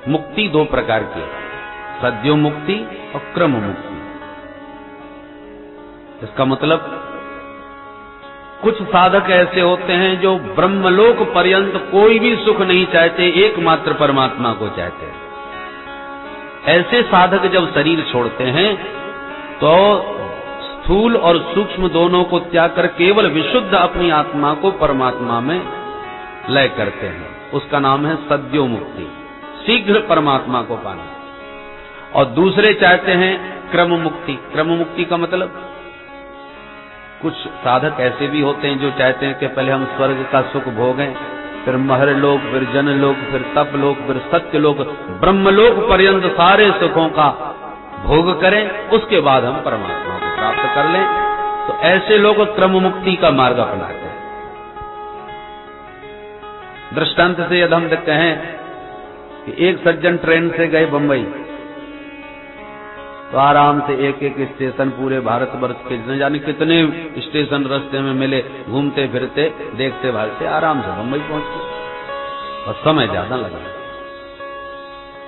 मुक्ति दो प्रकार की, सद्यो मुक्ति और क्रम मुक्ति। इसका मतलब कुछ साधक ऐसे होते हैं जो ब्रह्मलोक पर्यंत कोई भी सुख नहीं चाहते, एकमात्र परमात्मा को चाहते हैं। ऐसे साधक जब शरीर छोड़ते हैं तो स्थूल और सूक्ष्म दोनों को त्याग कर केवल विशुद्ध अपनी आत्मा को परमात्मा में लय करते हैं। उसका नाम है सद्यो मुक्ति, शीघ्र परमात्मा को पाना। और दूसरे चाहते हैं क्रम मुक्ति। क्रम मुक्ति का मतलब कुछ साधक ऐसे भी होते हैं जो चाहते हैं कि पहले हम स्वर्ग का सुख भोगें, फिर महर लोक, फिर जन लोक, फिर तप लोक, फिर सत्य लोक, ब्रह्मलोक पर्यंत सारे सुखों का भोग करें, उसके बाद हम परमात्मा को प्राप्त कर लें। तो ऐसे लोग क्रम मुक्ति का मार्ग अपनाते हैं। दृष्टांत से यदि हम देखते हैं कि एक सज्जन ट्रेन से गए बंबई, तो आराम से एक एक स्टेशन पूरे भारतवर्ष के न जाने कितने स्टेशन रास्ते में मिले, घूमते फिरते देखते भागते आराम से बंबई पहुंचे और समय ज्यादा लगा।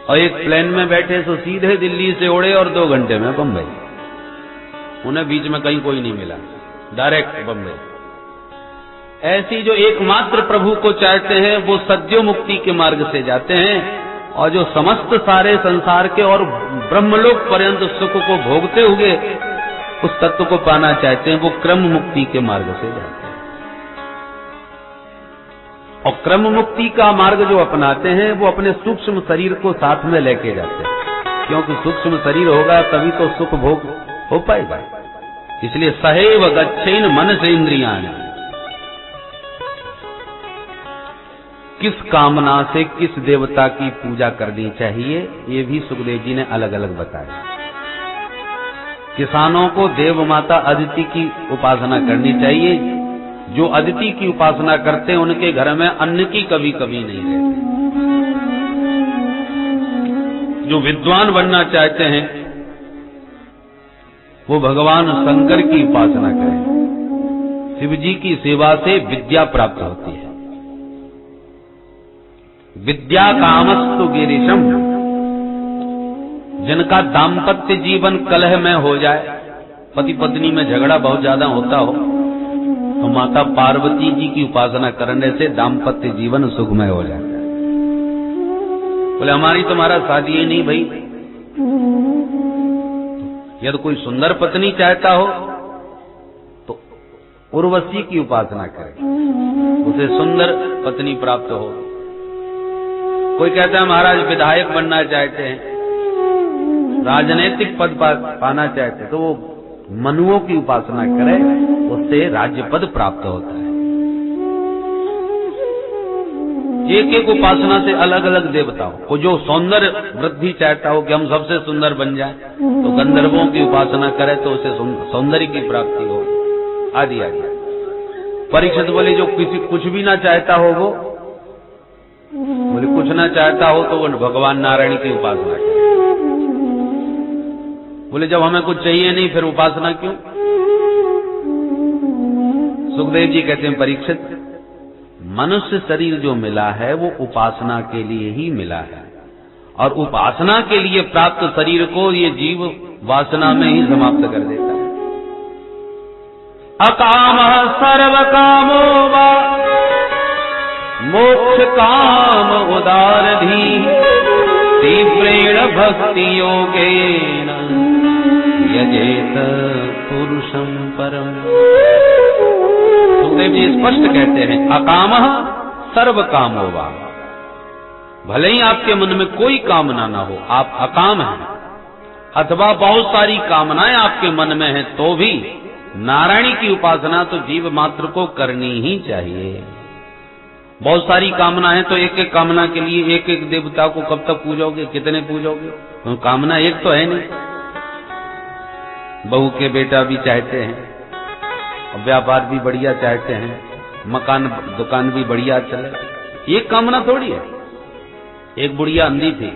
और एक प्लेन में बैठे तो सीधे दिल्ली से उड़े और 2 घंटे में बंबई, उन्हें बीच में कहीं कोई नहीं मिला, डायरेक्ट बंबई। ऐसी जो एकमात्र प्रभु को चाहते हैं वो सद्यो मुक्ति के मार्ग से जाते हैं, और जो समस्त सारे संसार के और ब्रह्मलोक पर्यंत सुख को भोगते हुए उस तत्व को पाना चाहते हैं, वो क्रम मुक्ति के मार्ग से जाते हैं। और क्रम मुक्ति का मार्ग जो अपनाते हैं वो अपने सूक्ष्म शरीर को साथ में लेके जाते हैं, क्योंकि सूक्ष्म शरीर होगा तभी तो सुख भोग हो पाएगा। इसलिए सहैव गच्छेन मन से इंद्रियाणि। किस कामना से किस देवता की पूजा करनी चाहिए, ये भी सुखदेव जी ने अलग अलग बताया। किसानों को देव माता अदिति की उपासना करनी चाहिए। जो अदिति की उपासना करते हैं उनके घर में अन्न की कभी कभी नहीं रहती। जो विद्वान बनना चाहते हैं वो भगवान शंकर की उपासना करें। शिव जी की सेवा से विद्या प्राप्त होती है। विद्या कामस्तु गिरीशम। जिनका दाम्पत्य जीवन कलह में हो जाए, पति पत्नी में झगड़ा बहुत ज्यादा होता हो, तो माता पार्वती जी की उपासना करने से दाम्पत्य जीवन सुखमय हो जाता है। बोले हमारी तुम्हारा शादी ही नहीं भाई। यदि कोई सुंदर पत्नी चाहता हो तो उर्वशी की उपासना करे, उसे सुंदर पत्नी प्राप्त हो। कोई कहता है महाराज विधायक बनना चाहते हैं, राजनीतिक पद पाना चाहते हैं, तो वो मनुओं की उपासना करे, उससे राज्य पद प्राप्त होता है। एक एक उपासना से अलग अलग देवताओं को। जो सौंदर्य वृद्धि चाहता हो कि हम सबसे सुंदर बन जाए, तो गंधर्वों की उपासना करे तो उसे सौंदर्य की प्राप्ति हो, आदि आदि। परीक्षित बोले जो किसी कुछ भी ना चाहता हो, वो बोले कुछ ना चाहता हो तो वो भगवान नारायण की उपासना करे। बोले जब हमें कुछ चाहिए नहीं फिर उपासना क्यों? सुखदेव जी कहते हैं परीक्षित, मनुष्य शरीर जो मिला है वो उपासना के लिए ही मिला है, और उपासना के लिए प्राप्त शरीर को ये जीव वासना में ही समाप्त कर देता है। अकामः सर्व कामो वा मोक्ष काम उदारधी तीव्रेण भक्ति योगेन यजेत पुरुषं परम। सुखदेव जी स्पष्ट कहते हैं अकामः सर्व कामो वा। भले ही आपके मन में कोई कामना ना हो, आप अकाम हैं, अथवा बहुत सारी कामनाएं आपके मन में हैं, तो भी नारायणी की उपासना तो जीव मात्र को करनी ही चाहिए। बहुत सारी कामनाएं तो एक एक कामना के लिए एक एक देवता को कब तक पूजोगे, कितने पूजोगे? तो कामना एक तो है नहीं। बहू के बेटा भी चाहते हैं, व्यापार भी बढ़िया चाहते हैं, मकान दुकान भी बढ़िया चले, ये कामना थोड़ी है। एक बुढ़िया अंधी थी,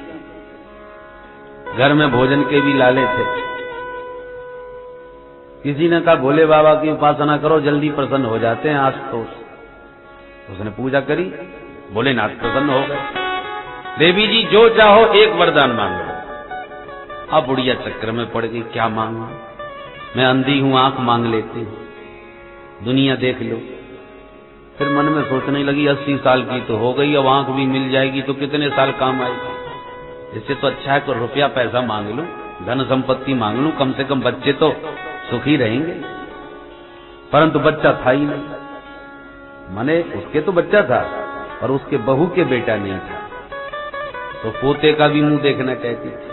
घर में भोजन के भी लाले थे। किसी ने कहा भोले बाबा की उपासना करो, जल्दी प्रसन्न हो जाते हैं आशुतोष। उसने पूजा करी, भोलेनाथ प्रसन्न हो गए। देवी जी जो चाहो एक वरदान मांग लो। अब बुढ़िया चक्कर में पड़ गई, क्या मांगू, मैं अंधी हूं, आंख मांग लेती हूं, दुनिया देख लो। फिर मन में सोचने लगी 80 साल की तो हो गई, अब आंख भी मिल जाएगी तो कितने साल काम आएगी। इससे तो अच्छा है कि रुपया पैसा मांग लूं, धन संपत्ति मांग लूं, कम से कम बच्चे तो सुखी रहेंगे। परंतु बच्चा था ही नहीं, माने उसके तो बच्चा था और उसके बहू के बेटा नहीं था, तो पोते का भी मुंह देखना कहती थी।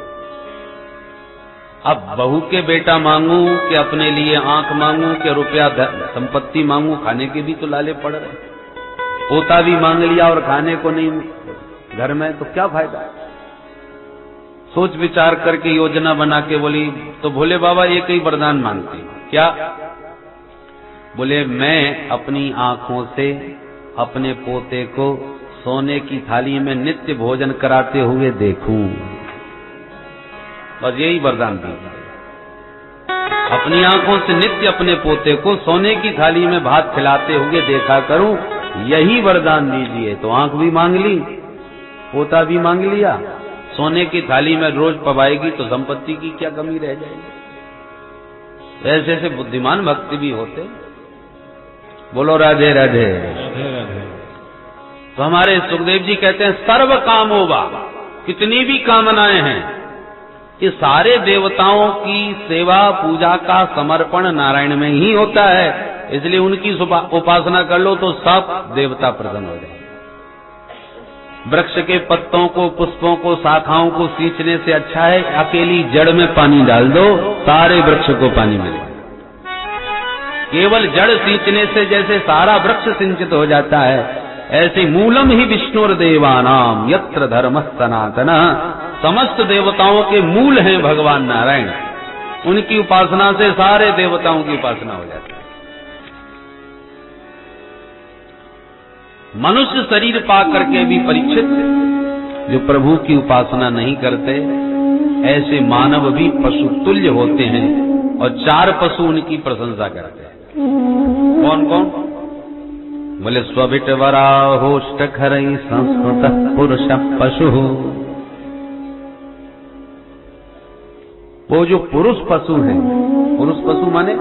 अब बहू के बेटा मांगू कि अपने लिए आंख मांगू कि रुपया संपत्ति मांगू, खाने के भी तो लाले पड़ रहे। पोता भी मांग लिया और खाने को नहीं घर में, तो क्या फायदा। सोच विचार करके योजना बना के बोली, तो भोले बाबा एक ही वरदान मांगती, क्या? बोले मैं अपनी आंखों से अपने पोते को सोने की थाली में नित्य भोजन कराते हुए देखूं, बस यही वरदान दीजिए। अपनी आंखों से नित्य अपने पोते को सोने की थाली में भात खिलाते हुए देखा करूं, यही वरदान दीजिए। तो आंख भी मांग ली, पोता भी मांग लिया, सोने की थाली में रोज पवाएगी तो संपत्ति की क्या कमी रह जाएगी। ऐसे ऐसे बुद्धिमान भक्त भी होते। बोलो राधे राधे। तो हमारे सुखदेव जी कहते हैं सर्व कामो वा, कितनी भी कामनाएं हैं, ये सारे देवताओं की सेवा पूजा का समर्पण नारायण में ही होता है, इसलिए उनकी उपासना कर लो तो सब देवता प्रसन्न हो जाए। वृक्ष के पत्तों को, पुष्पों को, शाखाओं को सींचने से अच्छा है अकेली जड़ में पानी डाल दो, सारे वृक्ष को पानी मिलेगा। केवल जड़ सींचने से जैसे सारा वृक्ष सिंचित हो जाता है, ऐसे मूलम ही विष्णुर्देवानाम यत्र धर्म सनातन, समस्त देवताओं के मूल हैं भगवान नारायण। उनकी उपासना से सारे देवताओं की उपासना हो जाती है। मनुष्य शरीर पा करके भी परीक्षित, जो प्रभु की उपासना नहीं करते, ऐसे मानव भी पशु तुल्य होते हैं, और 4 पशु उनकी प्रशंसा करते हैं। कौन कौन? बोले स्वभिट वराहोष्ट खरई संस्कृत पुरुष पशु। वो जो पुरुष पशु हैं, पुरुष पशु माने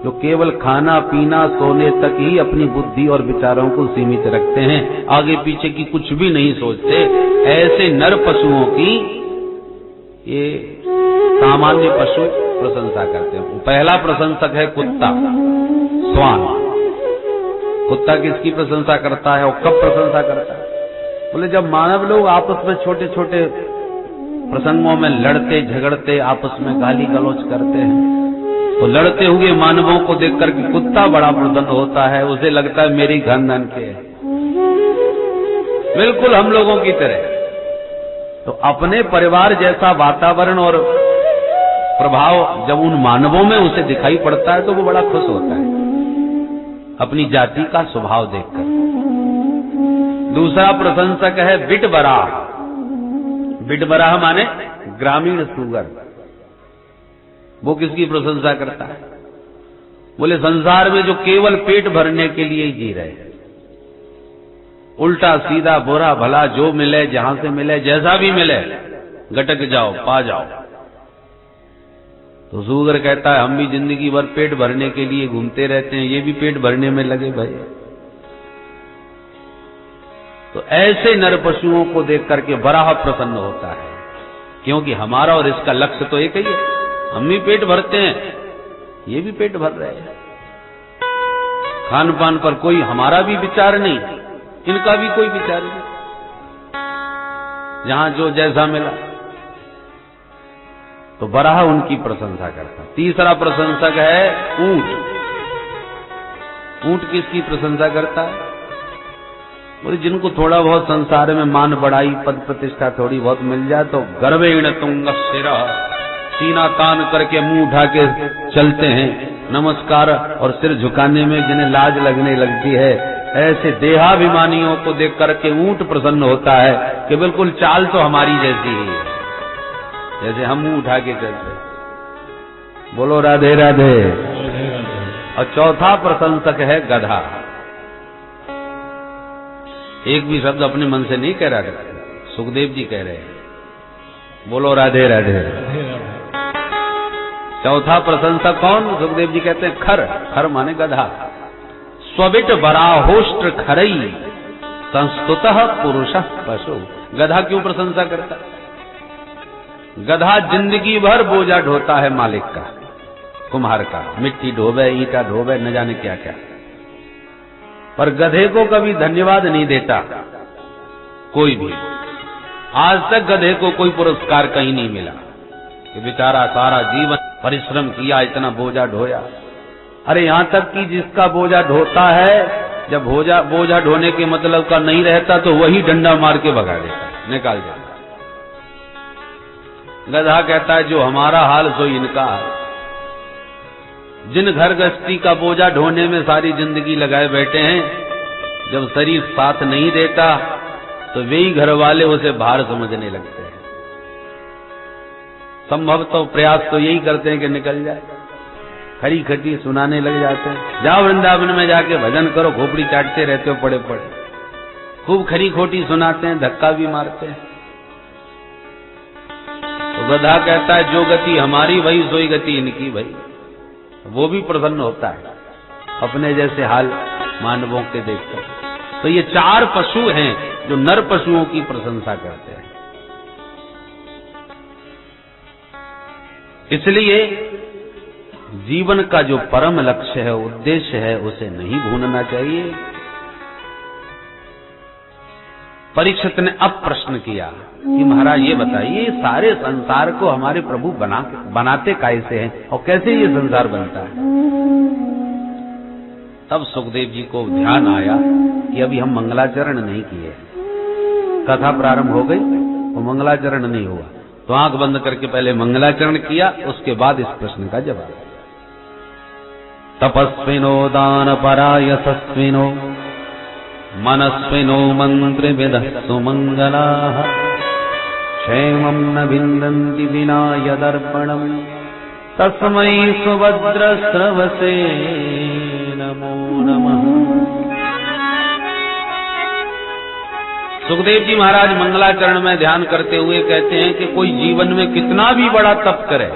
जो केवल खाना पीना सोने तक ही अपनी बुद्धि और विचारों को सीमित रखते हैं, आगे पीछे की कुछ भी नहीं सोचते, ऐसे नर पशुओं की ये सामान्य पशु प्रशंसा करते हैं। पहला प्रशंसक है कुत्ता, स्वान। कुत्ता किसकी प्रशंसा करता है और कब प्रशंसा करता है? बोले जब मानव लोग आपस में छोटे छोटे प्रसंगों में लड़ते झगड़ते आपस में गाली गलौज करते हैं, तो लड़ते हुए मानवों को देखकर के कुत्ता बड़ा प्रसन्न होता है, उसे लगता है मेरी खानदान के है, बिल्कुल हम लोगों की तरह। तो अपने परिवार जैसा वातावरण और प्रभाव जब उन मानवों में उसे दिखाई पड़ता है तो वो बड़ा खुश होता है अपनी जाति का स्वभाव देखकर। दूसरा प्रशंसक है बिटबराह। बिटबराह माने ग्रामीण सुगर। वो किसकी प्रशंसा करता है? बोले संसार में जो केवल पेट भरने के लिए ही जी रहे हैं, उल्टा सीधा बुरा भला जो मिले जहां से मिले जैसा भी मिले गटक जाओ पा जाओ। तो सुगर कहता है हम भी जिंदगी भर पेट भरने के लिए घूमते रहते हैं, ये भी पेट भरने में लगे भाई। तो ऐसे नर पशुओं को देख करके बराह प्रसन्न होता है, क्योंकि हमारा और इसका लक्ष्य तो एक ही है, हम भी पेट भरते हैं, ये भी पेट भर रहे हैं। खान पान पर कोई हमारा भी विचार नहीं, इनका भी कोई विचार नहीं, जहां जो जैसा मिला। तो बराह उनकी प्रशंसा करता। तीसरा प्रशंसक है ऊंट। ऊंट किसकी प्रशंसा करता है? बोले जिनको थोड़ा बहुत संसार में मान बढ़ाई पद प्रतिष्ठा थोड़ी बहुत मिल जाए तो गर्वेण तुंग सिरा, सीना तान करके मुंह उठा के चलते हैं, नमस्कार और सिर झुकाने में जिन्हें लाज लगने लगती है, ऐसे देहाभिमानियों को देख करके ऊंट प्रसन्न होता है कि बिल्कुल चाल तो हमारी जैसी ही है, जैसे हम मुंह उठा के चलते। बोलो राधे राधे। और चौथा प्रशंसक है गधा। एक भी शब्द अपने मन से नहीं कह रहा, सुखदेव जी कह रहे हैं, बोलो राधे राधे। चौथा प्रशंसक कौन? सुखदेव जी कहते हैं खर। खर माने गधा। स्वबिट बराहोष्ट्र खरई संस्तुतः पुरुष पशु। गधा क्यों प्रशंसा करता? गधा जिंदगी भर बोझा ढोता है मालिक का, कुम्हार का, मिट्टी ढोवे, ईंटा ढोवे, न जाने क्या क्या, पर गधे को कभी धन्यवाद नहीं देता कोई भी। आज तक गधे को कोई पुरस्कार कहीं नहीं मिला कि बेचारा सारा जीवन परिश्रम किया, इतना बोझा ढोया। अरे यहां तक कि जिसका बोझा ढोता है, जब बोझा ढोने के मतलब का नहीं रहता तो वही डंडा मार के भगा देता, निकाल जाता। गधा कहता है जो हमारा हाल सो इनका हाल। जिन घर गृहस्थी का बोझा ढोने में सारी जिंदगी लगाए बैठे हैं, जब शरीर साथ नहीं देता तो वे ही घर वाले उसे भार समझने लगते हैं। संभव तो प्रयास तो यही करते हैं कि निकल जाए, खरी खटी सुनाने लग जाते हैं। जाओ वृंदावन में जाके भजन करो, खोपड़ी चाटते रहते हो पड़े पड़े, खूब खरी खोटी सुनाते हैं, धक्का भी मारते हैं। तो गधा कहता है जो गति हमारी वही सोई गति इनकी भाई। वो भी प्रसन्न होता है अपने जैसे हाल मानवों के देखकर। तो ये चार पशु हैं जो नर पशुओं की प्रशंसा करते हैं। इसलिए जीवन का जो परम लक्ष्य है, उद्देश्य है, उसे नहीं भूलना चाहिए। परीक्षित ने अब प्रश्न किया कि महाराज ये बताइए, सारे संसार को हमारे प्रभु बनाते कैसे हैं और कैसे ये संसार बनता है? तब सुखदेव जी को ध्यान आया कि अभी हम मंगलाचरण नहीं किए। कथा प्रारंभ हो गई तो मंगलाचरण नहीं हुआ, तो आंख बंद करके पहले मंगलाचरण किया, उसके बाद इस प्रश्न का जवाब। तपस्विनो दान परायसस्विनो मनस्विनो मंत्रिविदः सुमंगलाः क्षेमं न विन्दन्ति विना यदर्पणम् तस्मै सुभद्रस्रवसे नमो नमः। सुखदेव जी महाराज मंगलाचरण में ध्यान करते हुए कहते हैं कि कोई जीवन में कितना भी बड़ा तप करे,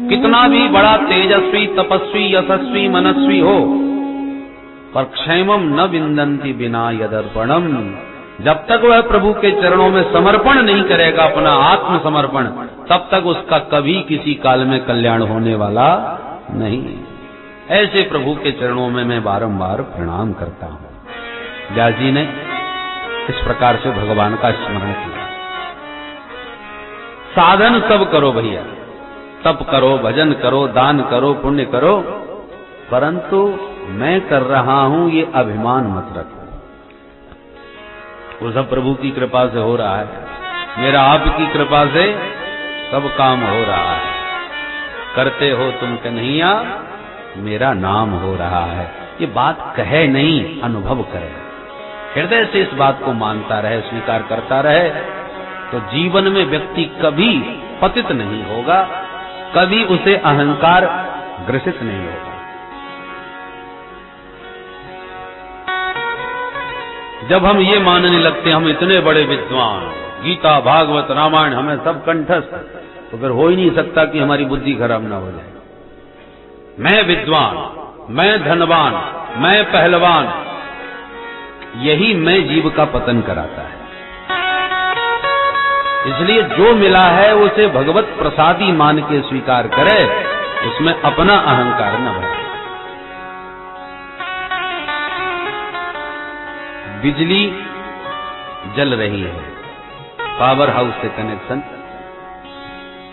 कितना भी बड़ा तेजस्वी, तपस्वी, यशस्वी, मनस्वी हो, पर क्षेमम न विन्दन्ति बिना यदर्पणम, जब तक वह प्रभु के चरणों में समर्पण नहीं करेगा, अपना आत्म समर्पण, तब तक उसका कभी किसी काल में कल्याण होने वाला नहीं। ऐसे प्रभु के चरणों में मैं बारंबार प्रणाम करता हूं। व्यास जी ने इस प्रकार से भगवान का स्मरण किया। साधन सब करो भैया, तप करो, भजन करो, दान करो, पुण्य करो, परंतु मैं कर रहा हूं ये अभिमान मत रखो। वो सब प्रभु की कृपा से हो रहा है, मेरा आपकी कृपा से सब काम हो रहा है। करते हो तुम कन्हैया, मेरा नाम हो रहा है। ये बात कहे नहीं, अनुभव करे, हृदय से इस बात को मानता रहे, स्वीकार करता रहे, तो जीवन में व्यक्ति कभी पतित नहीं होगा, कभी उसे अहंकार ग्रसित नहीं होगा। जब हम ये मानने लगते हैं हम इतने बड़े विद्वान, गीता, भागवत, रामायण हमें सब कंठस्थ, तो फिर हो ही नहीं सकता कि हमारी बुद्धि खराब ना हो जाए। मैं विद्वान, मैं धनवान, मैं पहलवान, यही मैं जीव का पतन कराता है। इसलिए जो मिला है उसे भगवत प्रसादी मान के स्वीकार करे, उसमें अपना अहंकार न भरे। बिजली जल रही है, पावर हाउस से कनेक्शन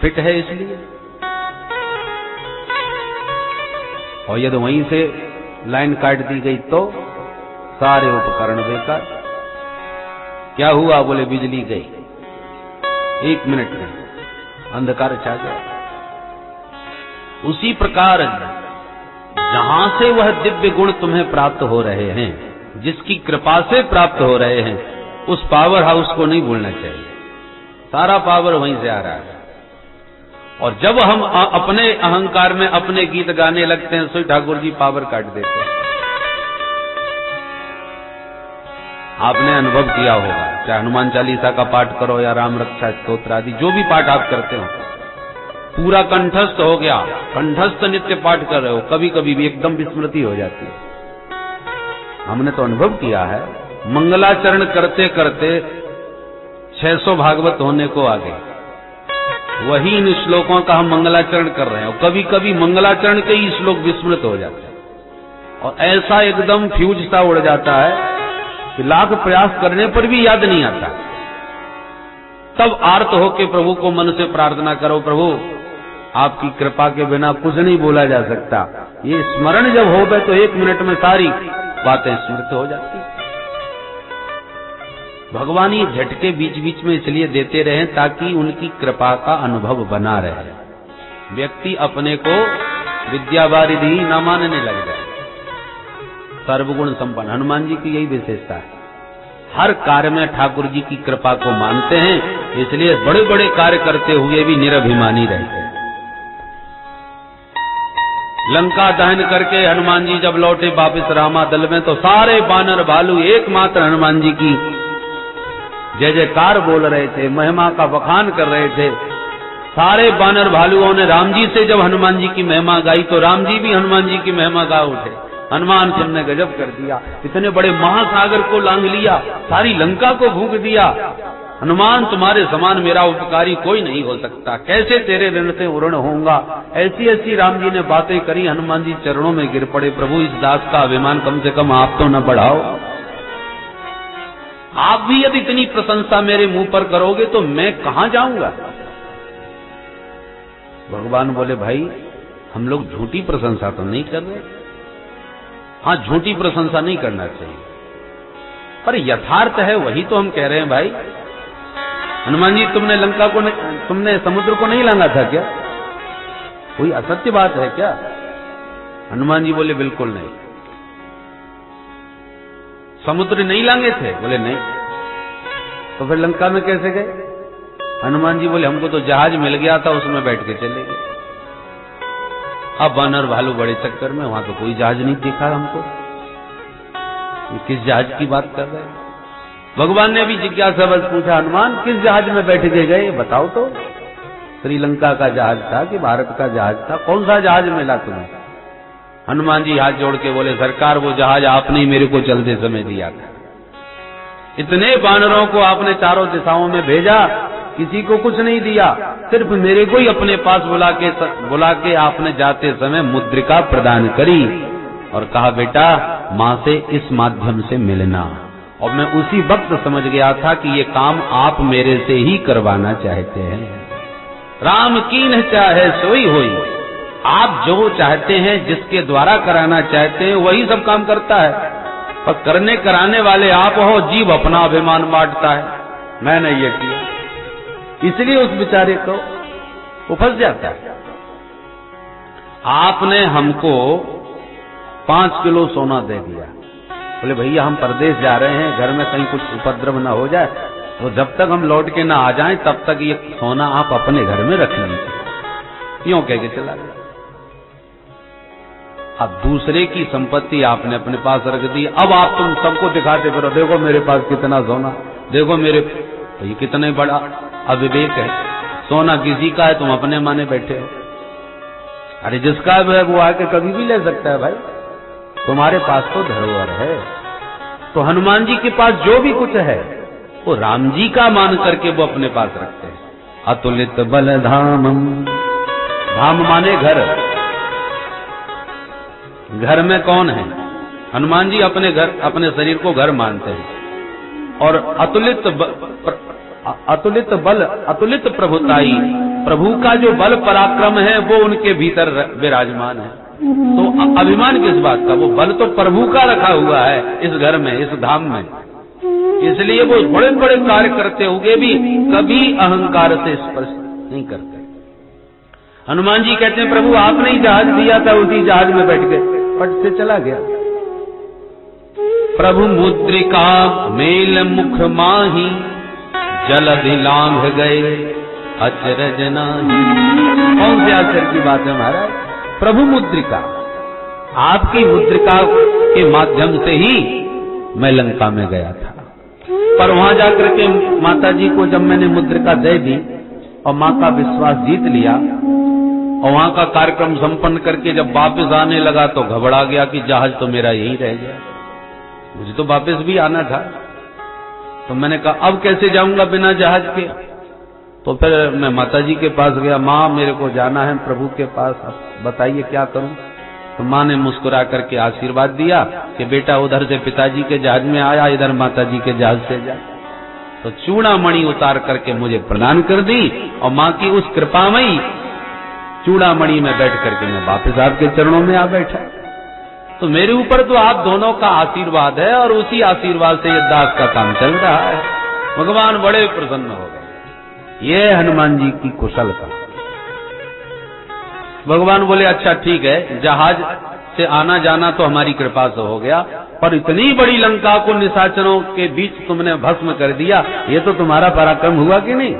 फिट है इसलिए, और यदि वहीं से लाइन काट दी गई तो सारे उपकरण बेकार। क्या हुआ? बोले बिजली गई, 1 मिनट में अंधकार छा गया। उसी प्रकार जहां से वह दिव्य गुण तुम्हें प्राप्त हो रहे हैं, जिसकी कृपा से प्राप्त हो रहे हैं, उस पावर हाउस को नहीं भूलना चाहिए। सारा पावर वहीं से आ रहा है। और जब हम अपने अहंकार में अपने गीत गाने लगते हैं, सो ठाकुर जी पावर काट देते हैं। आपने अनुभव किया होगा, चाहे हनुमान चालीसा का पाठ करो या राम रक्षा स्तोत्र आदि जो भी पाठ आप करते हो, पूरा कंठस्थ हो गया, कंठस्थ नित्य पाठ कर रहे हो, कभी कभी भी एकदम विस्मृति हो जाती है। हमने तो अनुभव किया है, मंगलाचरण करते करते 600 भागवत होने को आ गए, वही इन श्लोकों का हम मंगलाचरण कर रहे हैं, और कभी कभी मंगलाचरण के ही श्लोक विस्मृत हो जाते हैं, और ऐसा एकदम फ्यूज सा उड़ जाता है कि लाख प्रयास करने पर भी याद नहीं आता। तब आर्त होके प्रभु को मन से प्रार्थना करो, प्रभु आपकी कृपा के बिना कुछ नहीं बोला जा सकता। ये स्मरण जब हो गए तो 1 मिनट में सारी बातें स्मृत हो जाती। भगवान ये झटके बीच बीच में इसलिए देते रहे ताकि उनकी कृपा का अनुभव बना रहे, व्यक्ति अपने को विद्यावारिधि न मानने लग जाए। सर्वगुण संपन्न हनुमान जी की यही विशेषता है, हर कार्य में ठाकुर जी की कृपा को मानते हैं, इसलिए बड़े बड़े कार्य करते हुए भी निरभिमानी रहते हैं। लंका दहन करके हनुमान जी जब लौटे वापिस रामादल में, तो सारे बानर भालू एकमात्र हनुमान जी की जय जयकार बोल रहे थे, महिमा का बखान कर रहे थे। सारे बानर भालुओं ने राम जी से जब हनुमान जी की महिमा गाई तो राम जी भी हनुमान जी की महिमा गा उठे। हनुमान तुमने गजब कर दिया, इतने बड़े महासागर को लांघ लिया, सारी लंका को फूंक दिया। हनुमान तुम्हारे समान मेरा उपकारी कोई नहीं हो सकता, कैसे तेरे ऋण से उऋण होऊंगा। ऐसी ऐसी राम जी ने बातें करी, हनुमान जी चरणों में गिर पड़े, प्रभु इस दास का अभिमान कम से कम आप तो न बढ़ाओ, आप भी यदि इतनी प्रशंसा मेरे मुंह पर करोगे तो मैं कहां जाऊंगा। भगवान बोले भाई हम लोग झूठी प्रशंसा तो नहीं कर रहे, हाँ झूठी प्रशंसा नहीं करना चाहिए, पर यथार्थ है वही तो हम कह रहे हैं भाई। हनुमान जी तुमने समुद्र को नहीं लांघा था क्या, कोई असत्य बात है क्या। हनुमान जी बोले बिल्कुल नहीं। समुद्र नहीं लांघे थे, बोले नहीं। तो फिर लंका में कैसे गए। हनुमान जी बोले हमको तो जहाज मिल गया था, उसमें बैठ के चले गए। अब वानर भालू बड़े चक्कर में, वहां तो कोई जहाज नहीं दिखा हमको, किस जहाज की बात कर रहे हैं। भगवान ने भी जिज्ञासा बस पूछा, हनुमान किस जहाज में बैठ के गए बताओ तो, श्रीलंका का जहाज था कि भारत का जहाज था, कौन सा जहाज मिला तुम्हें। हनुमान जी हाथ जोड़ के बोले सरकार वो जहाज आपने ही मेरे को चलते समय दिया था, इतने बानरों को आपने चारों दिशाओं में भेजा, किसी को कुछ नहीं दिया, सिर्फ मेरे को ही अपने पास बुला के आपने जाते समय मुद्रिका प्रदान करी और कहा बेटा मां से इस माध्यम से मिलना। और मैं उसी वक्त समझ गया था कि ये काम आप मेरे से ही करवाना चाहते हैं। राम कीन्ह चाहे सोई होई, आप जो चाहते हैं जिसके द्वारा कराना चाहते हैं वही सब काम करता है, पर करने कराने वाले आप हो, जीव अपना अभिमान बांटता है, मैंने ये किया, इसलिए उस बेचारे को वो फंस जाता है। आपने हमको 5 किलो सोना दे दिया, बोले भैया हम परदेश जा रहे हैं, घर में कहीं कुछ उपद्रव ना हो जाए, तो जब तक हम लौट के ना आ जाएं तब तक ये सोना आप अपने घर में रख लीजिए, यूं कह के चला गया। अब दूसरे की संपत्ति आपने अपने पास रख दी, अब आप तुम सबको दिखाते फिरो, देखो मेरे पास कितना सोना, देखो मेरे, तो ये कितने बड़ा अविवेक है। सोना किसी का है, तुम अपने माने बैठे हो। अरे जिसका है वो आके कभी भी ले सकता है भाई, तुम्हारे पास तो धरोहर है। तो हनुमान जी के पास जो भी कुछ है वो राम जी का मान करके वो अपने पास रखते हैं। अतुलित बल धामम, धाम माने घर, घर में कौन है, हनुमान जी अपने घर, अपने शरीर को घर मानते हैं। और अतुलित बल, अतुलित प्रभुताई, प्रभु का जो बल पराक्रम है वो उनके भीतर विराजमान है। तो अभिमान किस बात का, वो बल तो प्रभु का रखा हुआ है इस घर में, इस धाम में, इसलिए वो बड़े बड़े कार्य करते हुए भी कभी अहंकार से स्पर्श नहीं करते। हनुमान जी कहते हैं प्रभु आपने ही जहाज दिया था, उसी जहाज में बैठ के पट से चला गया। प्रभु मुद्रिका मेल मुख माही, जलधि लांघ गए अचरज नाही। कौन से आश्चर्य की बात है महाराज, प्रभु मुद्रिका, आपकी मुद्रिका के माध्यम से ही मैं लंका में गया था। पर वहां जाकर के माता जी को जब मैंने मुद्रिका दे दी और माँ का विश्वास जीत लिया और वहां का कार्यक्रम संपन्न करके जब वापस आने लगा तो घबरा गया कि जहाज तो मेरा यही रह गया, मुझे तो वापस भी आना था। तो मैंने कहा अब कैसे जाऊंगा बिना जहाज के। तो फिर मैं माता जी के पास गया, माँ मेरे को जाना है प्रभु के पास, अब बताइए क्या करूं। तो माँ ने मुस्कुरा करके आशीर्वाद दिया कि बेटा उधर से पिताजी के जहाज में आया, इधर माता जी के जहाज से जा। तो चूड़ामणि उतार करके मुझे प्रदान कर दी और माँ की उस कृपामयी चूड़ामणि में बैठ करके मैं वापस आपके चरणों में आ बैठा। तो मेरे ऊपर तो आप दोनों का आशीर्वाद है और उसी आशीर्वाद से ये दास का काम चल रहा है। भगवान बड़े प्रसन्न हो गए। ये हनुमान जी की कुशलता। भगवान बोले अच्छा ठीक है, जहाज से आना जाना तो हमारी कृपा से हो गया, पर इतनी बड़ी लंका को निशाचरों के बीच तुमने भस्म कर दिया, ये तो तुम्हारा पराक्रम हुआ कि नहीं।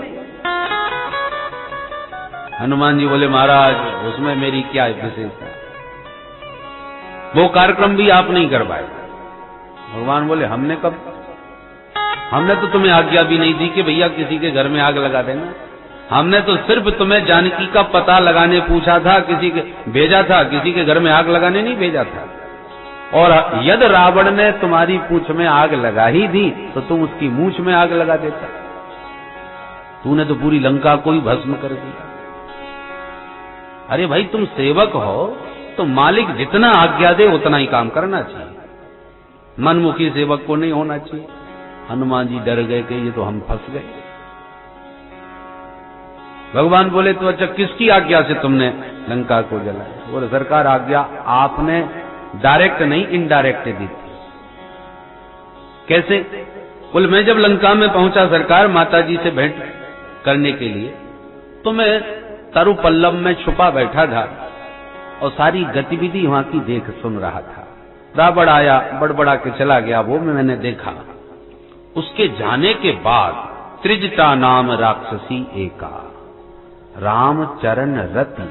हनुमान जी बोले महाराज उसमें मेरी क्या विशेषता, वो कार्यक्रम भी आप नहीं करवाए। भगवान बोले हमने कब, हमने तो तुम्हें आज्ञा भी नहीं दी कि भैया किसी के घर में आग लगा देना। हमने तो सिर्फ तुम्हें जानकी का पता लगाने पूछा था, किसी के भेजा था, किसी के घर में आग लगाने नहीं भेजा था। और यदि रावण ने तुम्हारी पूंछ में आग लगा ही दी तो तुम उसकी मूंछ में आग लगा देता। तूने तो पूरी लंका को ही भस्म कर दिया। अरे भाई तुम सेवक हो तो मालिक जितना आज्ञा दे उतना ही काम करना चाहिए, मनमुखी सेवक को नहीं होना चाहिए। हनुमान जी डर गए कि ये तो हम फंस गए। भगवान बोले तो अच्छा किसकी आज्ञा से तुमने लंका को जलाया। बोले सरकार आज्ञा आपने डायरेक्ट नहीं इनडायरेक्ट दी थी। कैसे। बोले मैं जब लंका में पहुंचा सरकार माता जी से भेंट करने के लिए, तो मैं तरु पल्लव में छुपा बैठा था और सारी गतिविधि वहां की देख सुन रहा था। रावण आया बड़बड़ा के चला गया, वो मैंने देखा। उसके जाने के बाद त्रिजटा नाम राक्षसी एका, राम चरण रति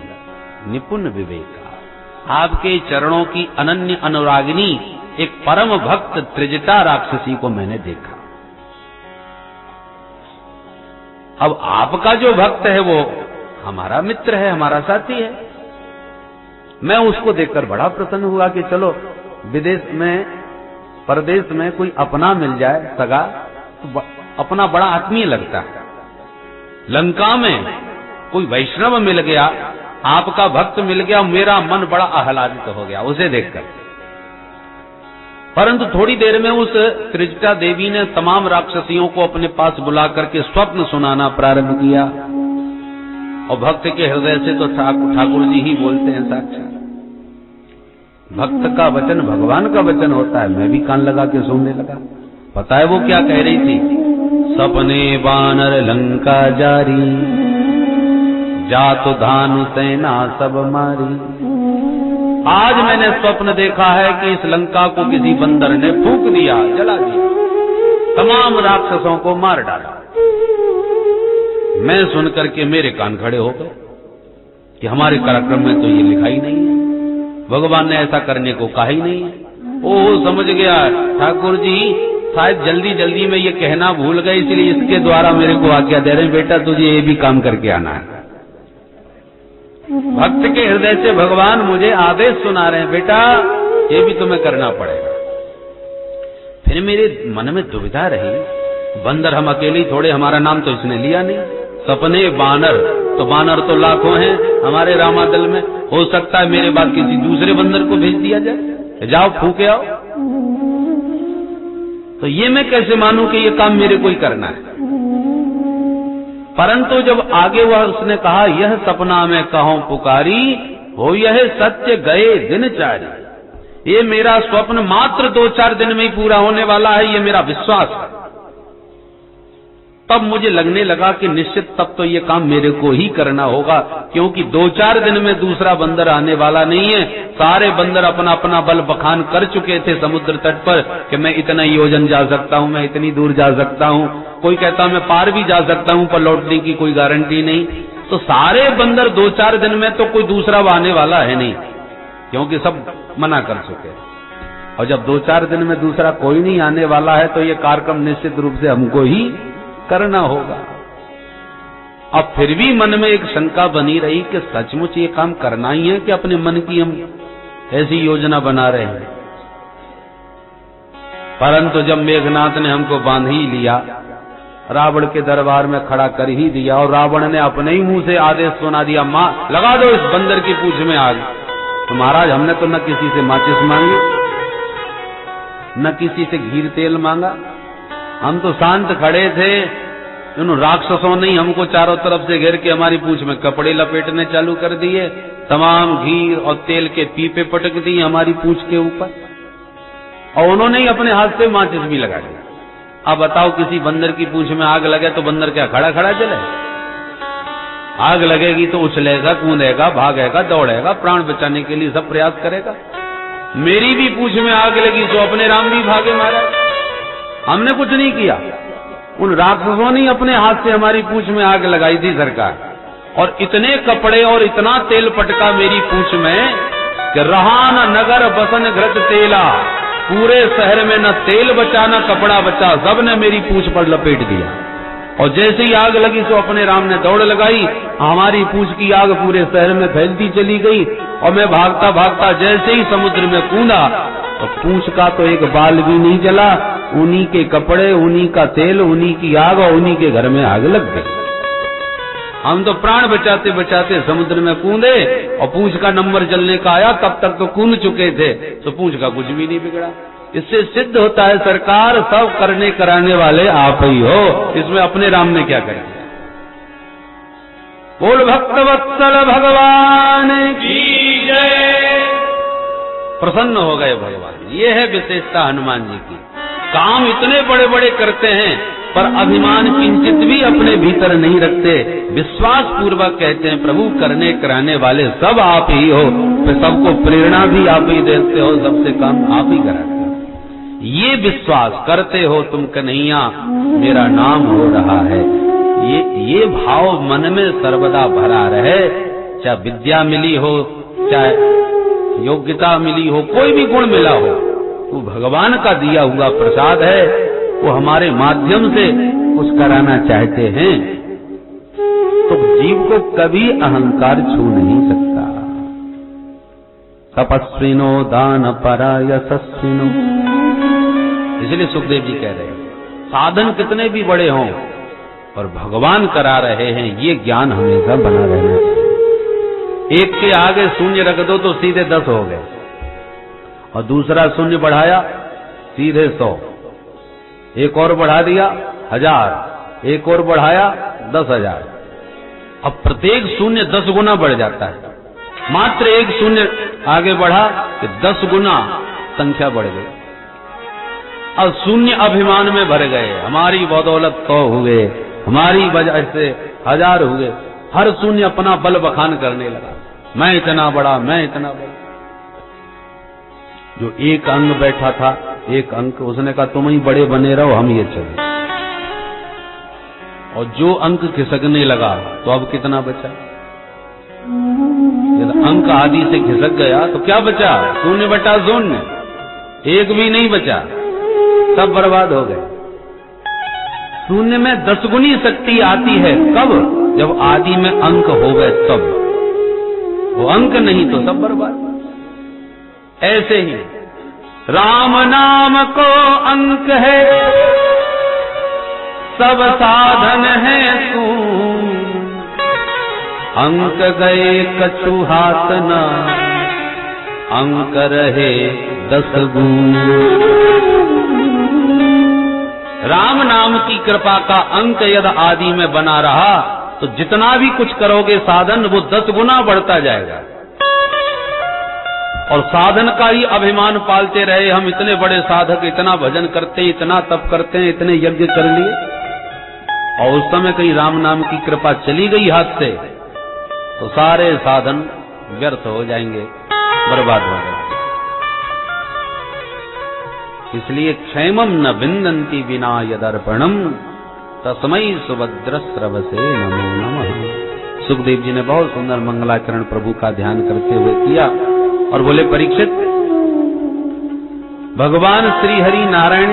निपुण विवेका। आपके चरणों की अनन्य अनुरागिनी एक परम भक्त त्रिजटा राक्षसी को मैंने देखा। अब आपका जो भक्त है वो हमारा मित्र है, हमारा साथी है। मैं उसको देखकर बड़ा प्रसन्न हुआ कि चलो विदेश में परदेश में कोई अपना मिल जाए सगा तो अपना बड़ा आत्मीय लगता है। लंका में कोई वैष्णव मिल गया, आपका भक्त मिल गया, मेरा मन बड़ा आह्लादित हो गया उसे देखकर। परंतु थोड़ी देर में उस त्रिजटा देवी ने तमाम राक्षसियों को अपने पास बुला करके स्वप्न सुनाना प्रारंभ किया और भक्त के हृदय से तो ठाकुर जी ही बोलते हैं साक्षात। भक्त का वचन भगवान का वचन होता है। मैं भी कान लगा के सुनने लगा। पता है वो क्या कह रही थी। सपने बानर लंका जारी, जातु धानु सेना सब मारी। आज मैंने स्वप्न देखा है कि इस लंका को किसी बंदर ने फूंक दिया, जला दिया, तमाम राक्षसों को मार डाला। मैं सुनकर के मेरे कान खड़े हो गए कि हमारे कार्यक्रम में तो ये लिखा ही नहीं है, भगवान ने ऐसा करने को कहा ही नहीं है। ओ समझ गया ठाकुर जी शायद जल्दी जल्दी में ये कहना भूल गए, इसलिए इसके द्वारा मेरे को आज्ञा दे रहे हैं बेटा तुझे ये भी काम करके आना है। भक्त के हृदय से भगवान मुझे आदेश सुना रहे हैं, बेटा ये भी तुम्हें करना पड़ेगा। फिर मेरे मन में दुविधा रही, बंदर हम अकेले थोड़े, हमारा नाम तो इसने लिया नहीं। सपने बानर, तो बानर तो लाखों हैं हमारे रामादल में, हो सकता है मेरे बाद किसी दूसरे बंदर को भेज दिया जाए, जाओ फूके आओ। तो ये मैं कैसे मानूं कि ये काम मेरे को ही करना है। परंतु जब आगे वह उसने कहा यह सपना में कहूं पुकारी, हो यह सत्य गए दिन चारी। ये मेरा स्वप्न मात्र 2-4 दिन में ही पूरा होने वाला है, ये मेरा विश्वास है। तब मुझे लगने लगा कि निश्चित तब तो ये काम मेरे को ही करना होगा, क्योंकि 2-4 दिन में दूसरा बंदर आने वाला नहीं है। सारे बंदर अपना अपना बल बखान कर चुके थे समुद्र तट पर कि मैं इतना योजन जा सकता हूं, मैं इतनी दूर जा सकता हूं। कोई कहता मैं पार भी जा सकता हूं, पर लौटने की कोई गारंटी नहीं। तो सारे बंदर 2-4 दिन में तो कोई दूसरा आने वाला है नहीं, क्योंकि सब मना कर चुके। और जब 2-4 दिन में दूसरा कोई नहीं आने वाला है तो ये कार्यक्रम निश्चित रूप से हमको ही करना होगा। अब फिर भी मन में एक शंका बनी रही कि सचमुच ये काम करना ही है कि अपने मन की हम ऐसी योजना बना रहे हैं। परंतु जब मेघनाथ ने हमको बांध ही लिया, रावण के दरबार में खड़ा कर ही दिया और रावण ने अपने ही मुंह से आदेश सुना दिया, मां लगा दो इस बंदर की पूंछ में आग। तो महाराज हमने तो न किसी से माचिस मांगी, न किसी से घी तेल मांगा, हम तो शांत खड़े थे। उन राक्षसों ने हमको चारों तरफ से घेर के हमारी पूंछ में कपड़े लपेटने चालू कर दिए, तमाम घी और तेल के पीपे पटक दिए हमारी पूंछ के ऊपर, और उन्होंने ही अपने हाथ से माचिस भी लगा दिया। अब बताओ किसी बंदर की पूंछ में आग लगे तो बंदर क्या खड़ा खड़ा जले? आग लगेगी तो उछलेगा, कूदेगा, भागेगा, दौड़ेगा, प्राण बचाने के लिए सब प्रयास करेगा। मेरी भी पूंछ में आग लगी तो अपने राम भी भागे महाराज, हमने कुछ नहीं किया। उन राक्षसों ने अपने हाथ से हमारी पूंछ में आग लगाई थी सरकार, और इतने कपड़े और इतना तेल पटका मेरी पूंछ में कि रहा न नगर बसन घृत तेला, पूरे शहर में न तेल बचा न कपड़ा बचा, सब ने मेरी पूंछ पर लपेट दिया। और जैसे ही आग लगी तो अपने राम ने दौड़ लगाई, हमारी पूंछ की आग पूरे शहर में फैलती चली गई, और मैं भागता भागता जैसे ही समुद्र में कूदा तो पूंछ का तो एक बाल भी नहीं जला, उन्हीं के कपड़े, उन्हीं का तेल, उन्हीं की आग और उन्हीं के घर में आग लग गई। हम तो प्राण बचाते बचाते समुद्र में कूदे और पूंछ का नंबर जलने का आया, तब तक तो कूद चुके थे, तो पूंछ का कुछ भी नहीं बिगड़ा। इससे सिद्ध होता है सरकार सब करने कराने वाले आप ही हो, इसमें अपने राम ने क्या कर दिया। बोल भक्तवत्सल भगवान की जय। प्रसन्न हो गए भगवान। ये है विशेषता हनुमान जी की। काम इतने बड़े बड़े करते हैं पर अभिमान किंचित भी अपने भीतर नहीं रखते, विश्वास पूर्वक कहते हैं प्रभु करने कराने वाले सब आप ही हो, फिर सबको प्रेरणा भी आप ही देते हो, सबसे काम आप ही कराते हो। ये विश्वास करते हो तुम कन्हैया मेरा नाम हो रहा है, ये भाव मन में सर्वदा भरा रहे। चाहे विद्या मिली हो, चाहे योग्यता मिली हो, कोई भी गुण मिला हो, वो भगवान का दिया हुआ प्रसाद है, वो हमारे माध्यम से कुछ कराना चाहते हैं तो जीव को कभी अहंकार छू नहीं सकता। तपस्विनो दान परा यशस्विनो, इसलिए सुखदेव जी कह रहे हैं साधन कितने भी बड़े हों और भगवान करा रहे हैं, ये ज्ञान हमेशा बना रहना चाहिए। एक के आगे शून्य रख दो तो सीधे 10 हो गए, और दूसरा शून्य बढ़ाया सीधे 100, एक और बढ़ा दिया 1000, एक और बढ़ाया 10,000। अब प्रत्येक शून्य 10 गुना बढ़ जाता है। मात्र एक शून्य आगे बढ़ा कि 10 गुना संख्या बढ़ गई। अब शून्य अभिमान में भर गए, हमारी बदौलत 100 हुए, हमारी वजह से 1000 हुए। हर शून्य अपना बल बखान करने लगा, मैं इतना बड़ा, मैं इतना बड़ा। जो एक अंग बैठा था, एक अंक, उसने कहा तुम ही बड़े बने रहो, हम ये चले। और जो अंक खिसकने लगा तो अब कितना बचा? यदि अंक आदि से खिसक गया तो क्या बचा? 0/0, एक भी नहीं बचा, सब बर्बाद हो गए। शून्य में 10 गुनी शक्ति आती है कब? जब आदि में अंक हो गए तब। वो अंक नहीं तो सब बर्बाद। ऐसे ही राम नाम को अंक है, सब साधन है शून्य, अंक गए कछु हाथ न, अंक रहे 10 गुण। राम नाम की कृपा का अंक यदि आदि में बना रहा तो जितना भी कुछ करोगे साधन वो 10 गुना बढ़ता जाएगा। और साधन का ही अभिमान पालते रहे, हम इतने बड़े साधक, इतना भजन करते, इतना तप करते हैं, इतने यज्ञ कर लिए, और उस समय कहीं राम नाम की कृपा चली गई हाथ से तो सारे साधन व्यर्थ हो जाएंगे, बर्बाद हो जाएंगे। इसलिए क्षेमम न विन्दन्ति विना यदर्पणम, तस्मै सुभद्र स्रवसे नमो नमः। सुखदेव जी ने बहुत सुंदर मंगलाचरण प्रभु का ध्यान करते हुए किया और बोले परीक्षित, भगवान श्री हरि नारायण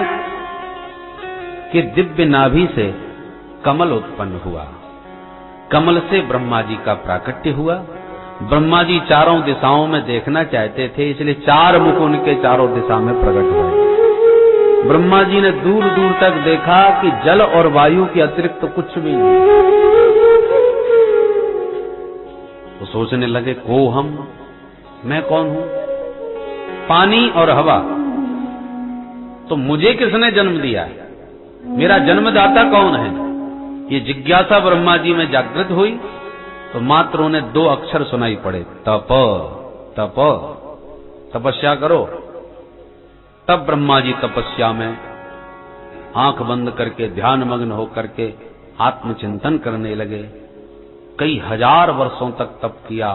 के दिव्य नाभि से कमल उत्पन्न हुआ। कमल से ब्रह्मा जी का प्राकट्य हुआ। ब्रह्मा जी चारों दिशाओं में देखना चाहते थे, इसलिए 4 मुख उनके चारों दिशा में प्रकट हुए। ब्रह्मा जी ने दूर दूर तक देखा कि जल और वायु के अतिरिक्त कुछ भी नहीं। तो सोचने लगे, को हम, मैं कौन हूं? पानी और हवा, तो मुझे किसने जन्म दिया है? मेरा जन्मदाता कौन है? ये जिज्ञासा ब्रह्मा जी में जागृत हुई तो मात्र उन्हें 2 अक्षर सुनाई पड़े, तप तप, तपस्या करो। तब ब्रह्मा जी तपस्या में आंख बंद करके ध्यान मग्न होकर के आत्मचिंतन करने लगे। कई हजार वर्षों तक तप किया।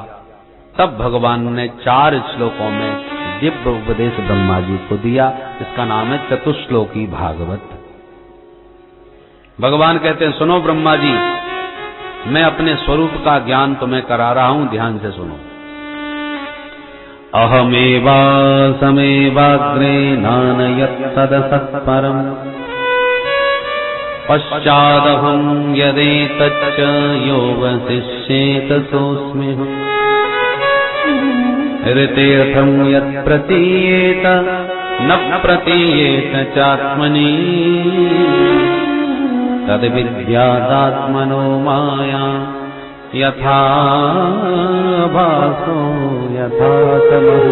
तब भगवान ने 4 श्लोकों में दिव्य उपदेश ब्रह्मा जी को दिया। इसका नाम है चतुश्लोकी भागवत। भगवान कहते हैं, सुनो ब्रह्मा जी, मैं अपने स्वरूप का ज्ञान तुम्हें करा रहा हूं, ध्यान से सुनो। अहमेवा समेवाग्रे नानयत् तदसत्परम् पश्चादहं यदेतच्च यो वसिष्येत सोऽस्म्यहम् ऋतेऽर्थं यत् प्रतीयेत न प्रतीयेत चात्मनि तद्विद्यादात्मनो माया यथा भासो यथा तमः।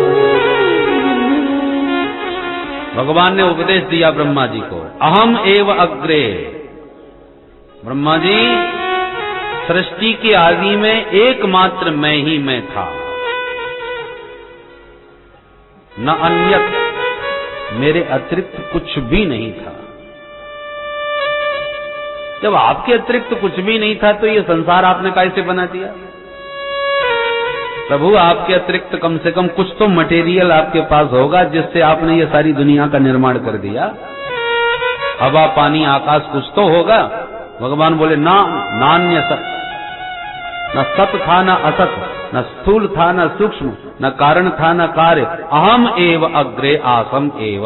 भगवान ने उपदेश दिया ब्रह्मा जी को, अहम एव अग्रे। ब्रह्मा जी, सृष्टि के आदि में एकमात्र मैं ही मैं था, न अन्यत, मेरे अतिरिक्त कुछ भी नहीं था। जब आपके अतिरिक्त कुछ भी नहीं था तो ये संसार आपने कैसे बना दिया? प्रभु, आपके अतिरिक्त कम से कम कुछ तो मटेरियल आपके पास होगा जिससे आपने ये सारी दुनिया का निर्माण कर दिया। हवा, पानी, आकाश, कुछ तो होगा। भगवान बोले, ना नान्य सत, न सत था न असत, न स्थूल था न सूक्ष्म, न कारण था न कार्य, अहम एव अग्रे आसम एव।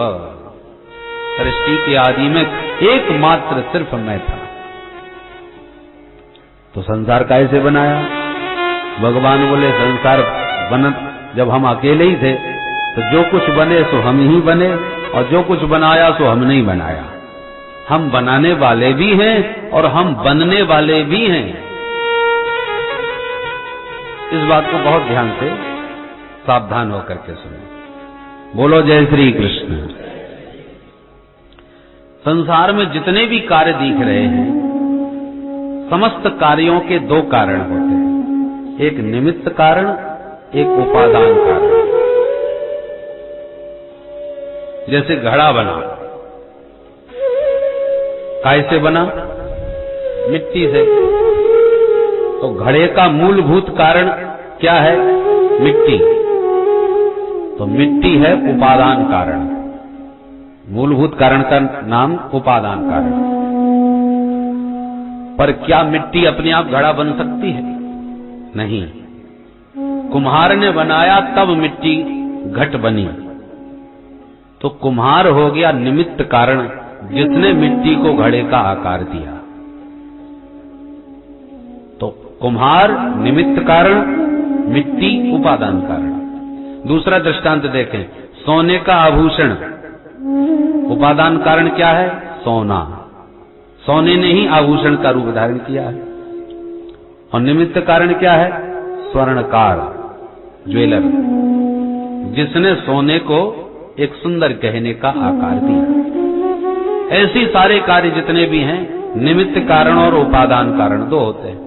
सृष्टि के आदि में एकमात्र सिर्फ मैं था। तो संसार कैसे बनाया? भगवान बोले, संसार बन, जब हम अकेले ही थे तो जो कुछ बने सो हम ही बने, और जो कुछ बनाया सो हमने ही बनाया। हम बनाने वाले भी हैं और हम बनने वाले भी हैं। इस बात को बहुत ध्यान से सावधान होकर के सुनो। बोलो जय श्री कृष्ण। संसार में जितने भी कार्य दिख रहे हैं, समस्त कार्यों के 2 कारण होते हैं, एक निमित्त कारण, एक उपादान कारण। जैसे घड़ा बना, कैसे बना? मिट्टी से। तो घड़े का मूलभूत कारण क्या है? मिट्टी। तो मिट्टी है उपादान कारण। मूलभूत कारण का नाम उपादान कारण। पर क्या मिट्टी अपने आप घड़ा बन सकती है? नहीं। कुम्हार ने बनाया तब मिट्टी घट बनी। तो कुम्हार हो गया निमित्त कारण, जिसने मिट्टी को घड़े का आकार दिया। तो कुम्हार निमित्त कारण, मिट्टी उपादान कारण। दूसरा दृष्टांत देखें, सोने का आभूषण, उपादान कारण क्या है? सोना। सोने ने ही आभूषण का रूप धारण किया है। और निमित्त कारण क्या है? स्वर्णकार, ज्वेलर, जिसने सोने को एक सुंदर गहने का आकार दिया। ऐसी सारे कार्य जितने भी हैं, निमित्त कारण और उपादान कारण 2 होते हैं।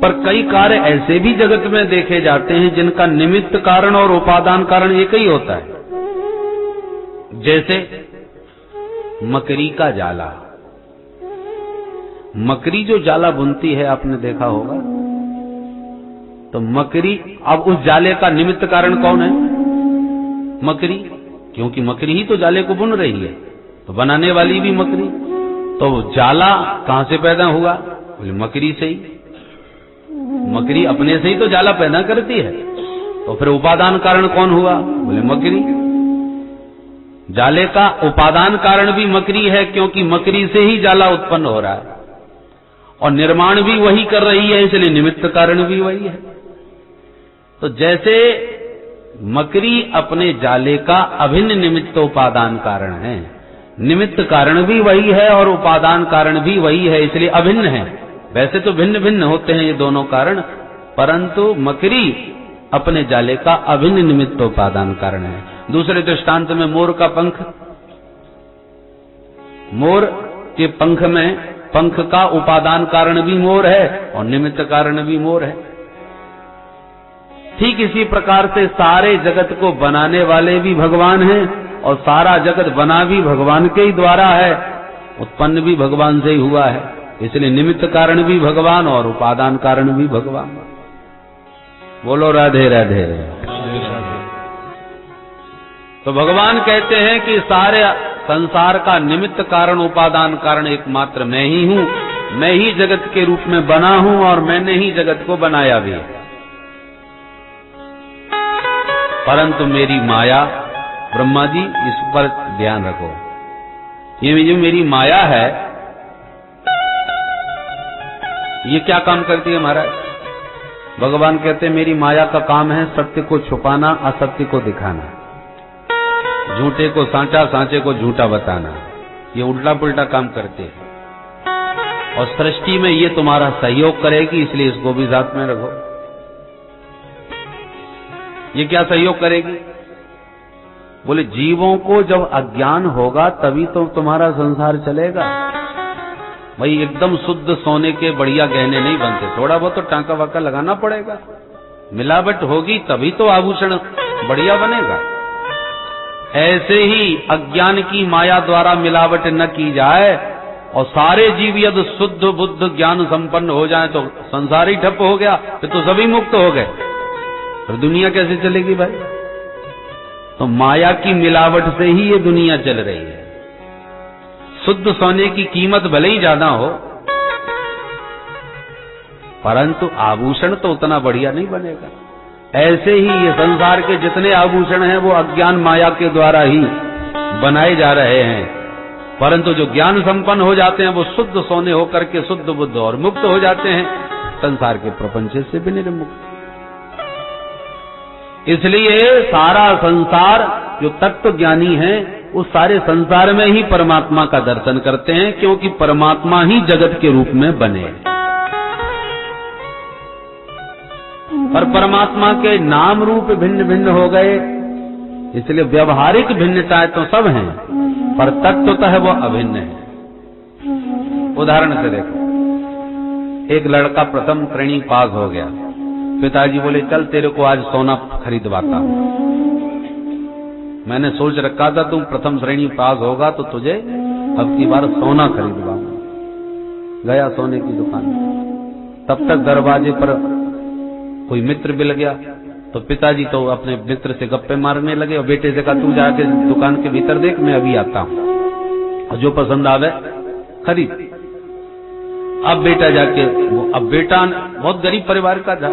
पर कई कार्य ऐसे भी जगत में देखे जाते हैं जिनका निमित्त कारण और उपादान कारण एक ही होता है। जैसे मकड़ी का जाला। मकड़ी जो जाला बुनती है, आपने देखा होगा। तो मकड़ी, अब उस जाले का निमित्त कारण कौन है? मकड़ी, क्योंकि मकड़ी ही तो जाले को बुन रही है, तो बनाने वाली भी मकड़ी। तो जाला कहां से पैदा हुआ? बोले मकड़ी से ही। मकड़ी अपने से ही तो जाला पैदा करती है। तो फिर उपादान कारण कौन हुआ? बोले मकड़ी। जाले का उपादान कारण भी मकड़ी है, क्योंकि मकड़ी से ही जाला उत्पन्न हो रहा है और निर्माण भी वही कर रही है, इसलिए निमित्त कारण भी वही है। तो जैसे मकड़ी अपने जाले का अभिन्न निमित्त उपादान कारण है, निमित्त कारण भी वही है और उपादान कारण भी वही है, इसलिए अभिन्न है। वैसे तो भिन्न भिन्न होते हैं ये दोनों कारण, परंतु मकड़ी अपने जाले का अभिन्न निमित्त उपादान कारण है। दूसरे दृष्टांत में मोर का पंख, मोर के पंख में पंख का उपादान कारण भी मोर है और निमित्त कारण भी मोर है। ठीक इसी प्रकार से सारे जगत को बनाने वाले भी भगवान हैं और सारा जगत बना भी भगवान के ही द्वारा है, उत्पन्न भी भगवान से ही हुआ है, इसलिए निमित्त कारण भी भगवान और उपादान कारण भी भगवान। बोलो राधे राधे। तो भगवान कहते हैं कि सारे संसार का निमित्त कारण उपादान कारण एकमात्र मैं ही हूं, मैं ही जगत के रूप में बना हूं और मैंने ही जगत को बनाया भी है। परंतु मेरी माया, ब्रह्मा जी इस पर ध्यान रखो, ये जो मेरी माया है ये क्या काम करती है महाराज? भगवान कहते हैं मेरी माया का काम है सत्य को छुपाना, असत्य को दिखाना, झूठे को सांचा, सांचे को झूठा बताना। ये उल्टा पुल्टा काम करते हैं और सृष्टि में ये तुम्हारा सहयोग करेगी, इसलिए इसको भी साथ में रखो। ये क्या सहयोग करेगी? बोले जीवों को जब अज्ञान होगा तभी तो तुम्हारा संसार चलेगा। भाई एकदम शुद्ध सोने के बढ़िया गहने नहीं बनते, थोड़ा बहुत तो टांका वाका लगाना पड़ेगा, मिलावट होगी तभी तो आभूषण बढ़िया बनेगा। ऐसे ही अज्ञान की माया द्वारा मिलावट न की जाए और सारे जीव यदि शुद्ध बुद्ध ज्ञान संपन्न हो जाए तो संसार ही ठप हो गया, फिर तो सभी मुक्त हो गए, फिर दुनिया कैसे चलेगी भाई? तो माया की मिलावट से ही ये दुनिया चल रही है। शुद्ध सोने की कीमत भले ही ज्यादा हो, परंतु आभूषण तो उतना बढ़िया नहीं बनेगा। ऐसे ही ये संसार के जितने आभूषण हैं वो अज्ञान माया के द्वारा ही बनाए जा रहे हैं, परंतु जो ज्ञान संपन्न हो जाते हैं वो शुद्ध सोने होकर के शुद्ध बुद्ध और मुक्त हो जाते हैं, संसार के प्रपंच से भी निर्मुक्त। इसलिए सारा संसार जो तत्व ज्ञानी है उस सारे संसार में ही परमात्मा का दर्शन करते हैं, क्योंकि परमात्मा ही जगत के रूप में बने। पर परमात्मा के नाम रूप भिन्न भिन्न हो गए, इसलिए व्यवहारिक भिन्नताएं तो सब हैं, पर तत्वतः वो अभिन्न है। उदाहरण से देखो, एक लड़का प्रथम श्रेणी पास हो गया, पिताजी बोले चल तेरे को आज सोना खरीदवाता हूं। मैंने सोच रखा था तुम प्रथम श्रेणी पास होगा तो तुझे अब की बार सोना खरीदवाऊंगा। गया सोने की दुकान, तब तक दरवाजे पर कोई मित्र मिल गया, तो पिताजी तो अपने मित्र से गप्पे मारने लगे और बेटे से कहा तू जाके दुकान के भीतर देख, मैं अभी आता हूं और जो पसंद आवे खरीद। अब बेटा जाके, अब बेटा बहुत गरीब परिवार का था,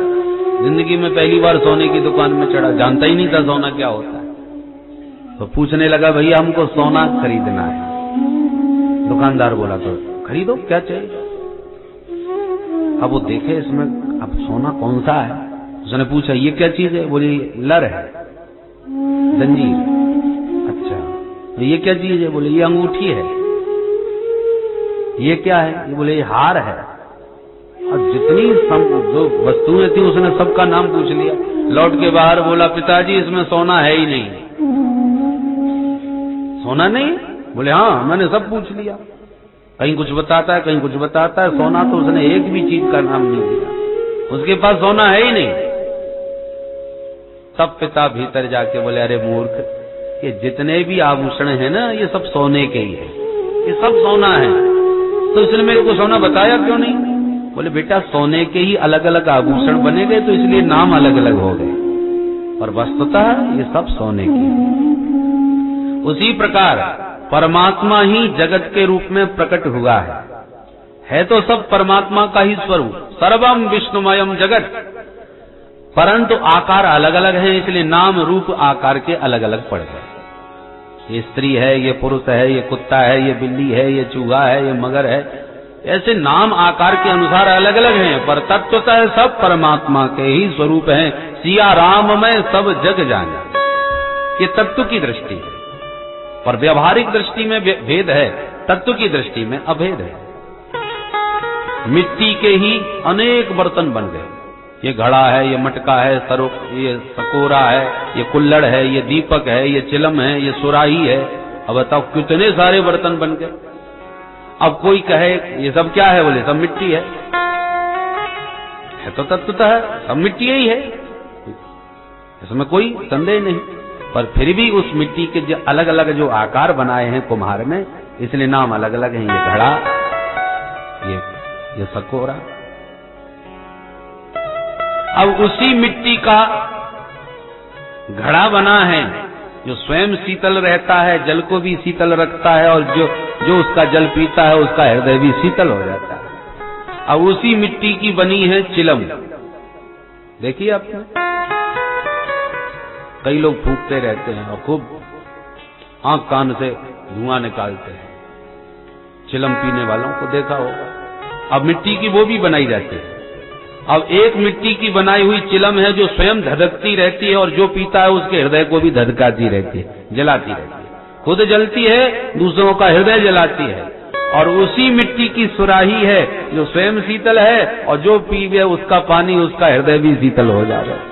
जिंदगी में पहली बार सोने की दुकान में चढ़ा, जानता ही नहीं था सोना क्या होता है, तो पूछने लगा भैया हमको सोना खरीदना है। दुकानदार बोला तो खरीदो, क्या चाहिए? अब वो देखे इसमें अब सोना कौन सा है, उसने पूछा ये क्या चीज है? बोली लर है, जंजीर। अच्छा, तो ये क्या चीज है? बोले ये अंगूठी है। ये क्या है? ये बोले ये हार है। और जितनी जो वस्तुएं थी उसने सबका नाम पूछ लिया। लौट के बाहर बोला पिताजी इसमें सोना है ही नहीं। सोना नहीं? बोले हाँ मैंने सब पूछ लिया, कहीं कुछ बताता है कहीं कुछ बताता है, सोना तो उसने एक भी चीज का नाम नहीं दिया, उसके पास सोना है ही नहीं। तब पिता भीतर जाके बोले अरे मूर्ख, ये जितने भी आभूषण है ना ये सब सोने के ही है, ये सब सोना है, तो इसने मेरे को सोना बताया क्यों नहीं? बोले बेटा सोने के ही अलग अलग आभूषण बने गए तो इसलिए नाम अलग अलग हो गए, और वस्तुतः ये सब सोने की। उसी प्रकार परमात्मा ही जगत के रूप में प्रकट हुआ है तो सब परमात्मा का ही स्वरूप। सर्वम विष्णुमयम जगत, परंतु आकार अलग अलग हैं, इसलिए नाम रूप आकार के अलग अलग पड़ गए। ये स्त्री है, ये पुरुष है, ये कुत्ता है, ये बिल्ली है, ये चूहा है, ये मगर है, ऐसे नाम आकार के अनुसार अलग अलग हैं, पर तत्वतः सब परमात्मा के ही स्वरूप हैं। सिया राम में सब जग जाना, ये तत्व की दृष्टि है। पर व्यवहारिक दृष्टि में भेद है, तत्व की दृष्टि में अभेद है। मिट्टी के ही अनेक बर्तन बन गए, ये घड़ा है, ये मटका है, ये सकोरा है, ये कुल्हड़ है, ये दीपक है, ये चिलम है, ये सुराही है। अब बताओ कितने सारे बर्तन बन गए। अब कोई कहे ये सब क्या है, बोले सब मिट्टी है तो तत्वतः सब मिट्टी ही है, इसमें कोई संदेह नहीं। पर फिर भी उस मिट्टी के जो अलग अलग जो आकार बनाए हैं कुम्हार ने, इसलिए नाम अलग अलग हैं। ये घड़ा, ये सकोरा। अब उसी मिट्टी का घड़ा बना है जो स्वयं शीतल रहता है, जल को भी शीतल रखता है, और जो उसका जल पीता है उसका हृदय भी शीतल हो जाता है। अब उसी मिट्टी की बनी है चिलम, देखिए आपने, कई लोग फूंकते रहते हैं और खूब आंख कान से धुआं निकालते हैं, चिलम पीने वालों को देखा होगा। अब मिट्टी की वो भी बनाई जाती है। अब एक मिट्टी की बनाई हुई चिलम है जो स्वयं धधकती रहती है, और जो पीता है उसके हृदय को भी धधकाती रहती है, जलाती रहती है, खुद जलती है, दूसरों का हृदय जलाती है। और उसी मिट्टी की सुराही है जो स्वयं शीतल है, और जो पीवे उसका पानी उसका हृदय भी शीतल हो जा रहा है।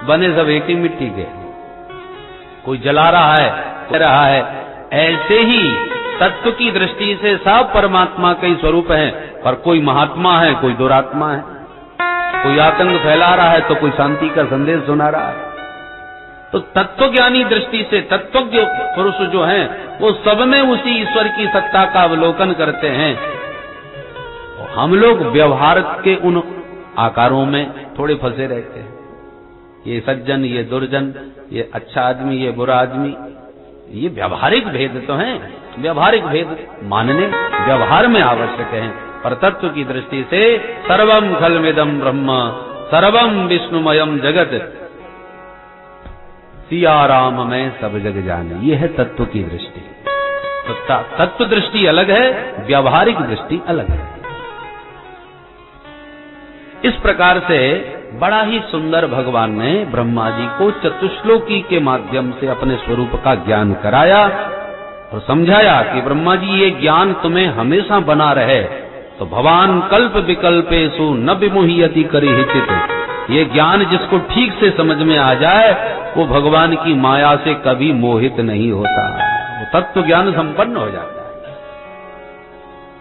बने सब एक ही मिट्टी के, कोई जला रहा है, कह रहा है। ऐसे ही तत्व की दृष्टि से सब परमात्मा के स्वरूप हैं, पर कोई महात्मा है, कोई दुरात्मा है, कोई आतंक फैला रहा है तो कोई शांति का संदेश सुना रहा है। तो तत्वज्ञानी दृष्टि से तत्वज्ञ पुरुष जो हैं वो सब में उसी ईश्वर की सत्ता का अवलोकन करते हैं। हम लोग व्यवहार के उन आकारों में थोड़े फंसे रहते हैं, ये सज्जन, ये दुर्जन, ये अच्छा आदमी, ये बुरा आदमी, ये व्यवहारिक भेद तो हैं। व्यवहारिक भेद मानने व्यवहार में आवश्यक है, पर तत्व की दृष्टि से सर्वम खलमिदं ब्रह्म सर्वम विष्णुमयम जगत, सिया राम में सब जग जाने, ये है तत्व की दृष्टि। तत्व दृष्टि अलग है, व्यवहारिक दृष्टि अलग है। इस प्रकार से बड़ा ही सुंदर भगवान ने ब्रह्मा जी को चतुश्लोकी के माध्यम से अपने स्वरूप का ज्ञान कराया और समझाया कि ब्रह्मा जी ये ज्ञान तुम्हें हमेशा बना रहे, तो भवान कल्प विकल्पेषु न विमुह्यति करिहिचित। ये ज्ञान जिसको ठीक से समझ में आ जाए वो भगवान की माया से कभी मोहित नहीं होता, वो तत्व ज्ञान संपन्न हो जाता है।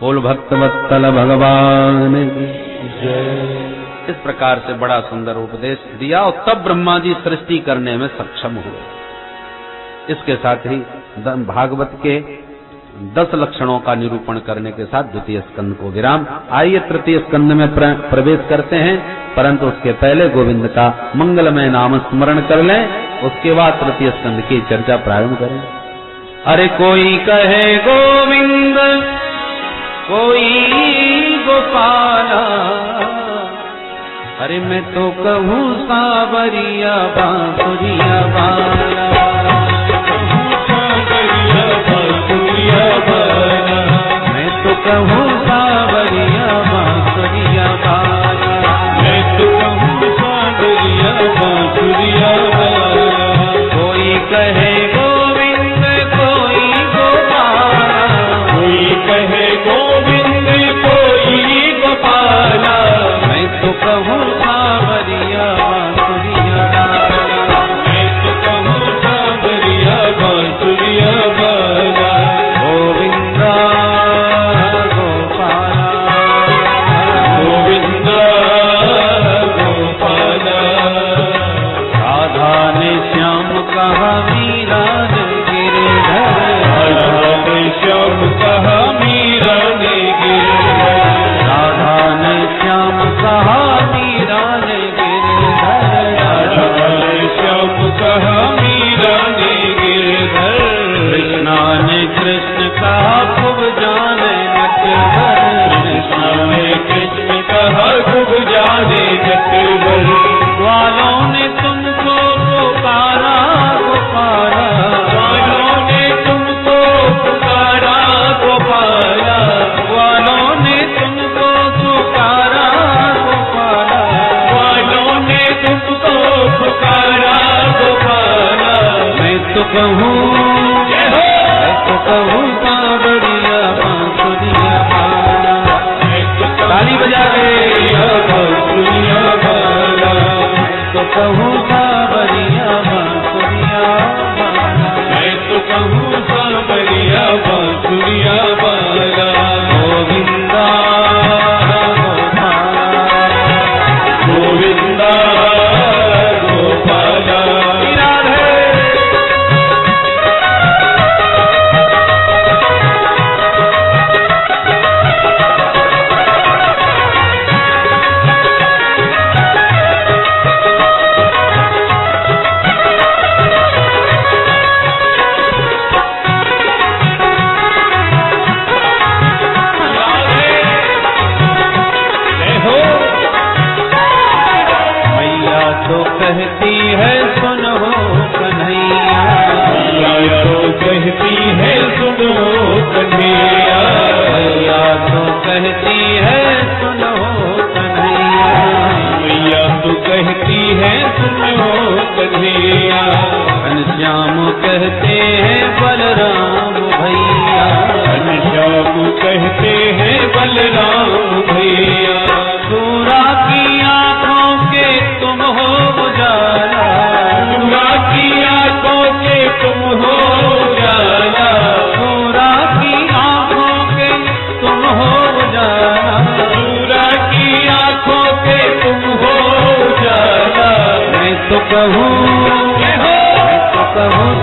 बोल भक्तवत्सल भगवान जय। इस प्रकार से बड़ा सुंदर उपदेश दिया और तब ब्रह्मा जी सृष्टि करने में सक्षम हुए। इसके साथ ही भागवत के 10 लक्षणों का निरूपण करने के साथ द्वितीय स्कंद को विराम। आइए तृतीय स्कंद में प्रवेश करते हैं, परंतु उसके पहले गोविंद का मंगलमय नाम स्मरण कर लें, उसके बाद तृतीय स्कंद की चर्चा प्रारंभ करें। अरे कोई कहे गोविंद, कोई गोपाला, अरे मैं तो कहूँ सावरिया बांसुरिया वाला, मैं तो कहूँ सावरिया बांसुरिया वाला, मैं तो कहूँ सावरिया बांसुरिया वाला। कोई कहे गोविंद, कोई गोपाला, कोई कहे गोविंद, कोई गोपाला, मैं तो कहूँ सावरिया बांसुरिया वाला, मैं तो कहूँ सावरिया बांसुरिया वाला। गोविंदा गोपाला, गोविंदा गोपाला, राधा ने श्याम कहा मीरा ने गिरधर, राधा ने श्याम कहा मीरा ने गिरधर, राधा ने श्याम कहा मीरा कहूँ बावरिया बांसुरिया वाला। ताली बजा के बांसुरिया वाला। तो कहूँ बावरिया बांसुरिया वाला। मैं तो कहूँ बावरिया बांसुरिया वाला। गोविंदा गोविंदा गोपाला। कहती है सुनो कन्हैया। मैया तो कहती है सुनो कन्हैया। मैया तो कहती है सुनो कन्हैया। मैया तो कहती है सुनो कन्हैया। घनश्याम कहते हैं बलराम भैया। घनश्याम कहते हैं बलराम भैया। सूरा की आंखों के तुम हो उजाला। सूरा की आंखों के तुम हो उजाला। सूरा की आंखों के तुम हो उजाला। सूरा की आंखों के तुम हो उजाला। मैं तो कहूँ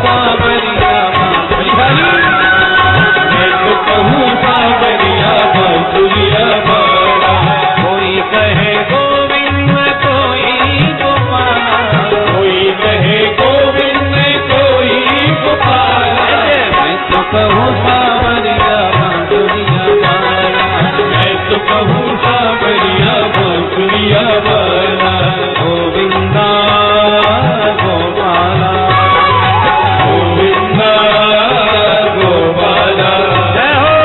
बावरिया बांसुरिया। मैं तो कहूँ बावरिया बांसुरिया वाला। कोई कहे गोविंद कोई गोपाला। कोई कहे गोविंद कोई गोपाला। मैं तो कहूँ बावरिया बांसुरिया वाला। मैं तो कहूँ बावरिया बांसुरिया वाला। गोविंदा गोपाला। गोविंदा गोपाला। जय हो।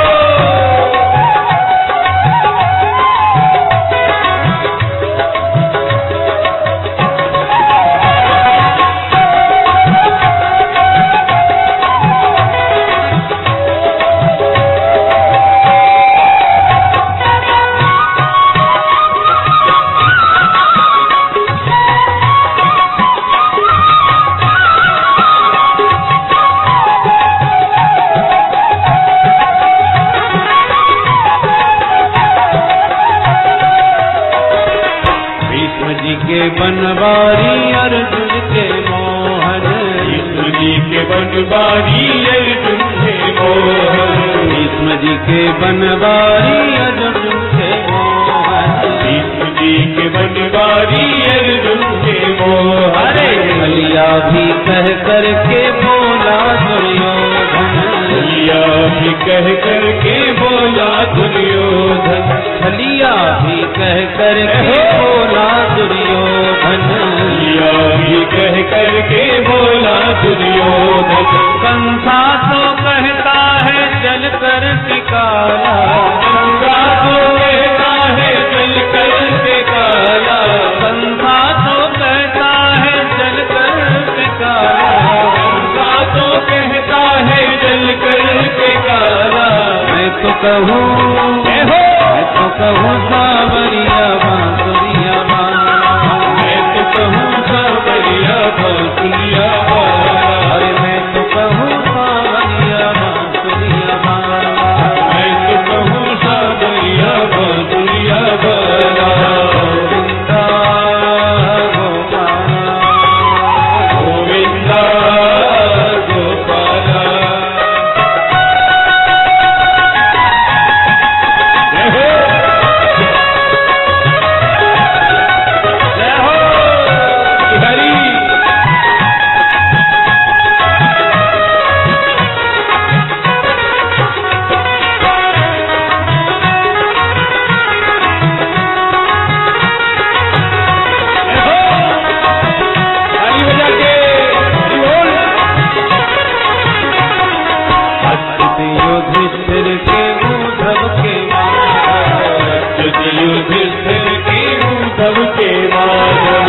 बनवारी अर्जुन के मोहन। भीष्म जी के बनवारी अर्जुन के मोहन। भीष्म जी के बनवारी अर्जुन के मोहन। भीष्म जी के बनवारी अर्जुन के मोहन। अरे छलिया भी कह करके बोला दुर्योधन। छलिया भी कह करके बोला दुर्योधन। छलिया भी कह करके बोला दुर्योधन। छलिया भी कह करके बोला दुर्योधन। कंसा तो कहता है जल कर टिकाला। कंसा तो कहता है जल कर टिकाला। कंसा तो कहता है जल कर टिकाला। कंसा तो कहता है जल कर टिकाला। मैं तो कहूँ बावरिया बांसुरिया वाला। मैं तो कहूँ बावरिया बांसुरिया वाला। अरे मैं तो कहूँ बावरिया बांसुरिया वाला। मैं तो कहूँ बावरिया बांसुरिया वाला। गोविंदा गोपाला। गोविंदा गोपाला। युधिष्ठिर के उद्धव के युधिष्ठिर के उद्धव के माधव।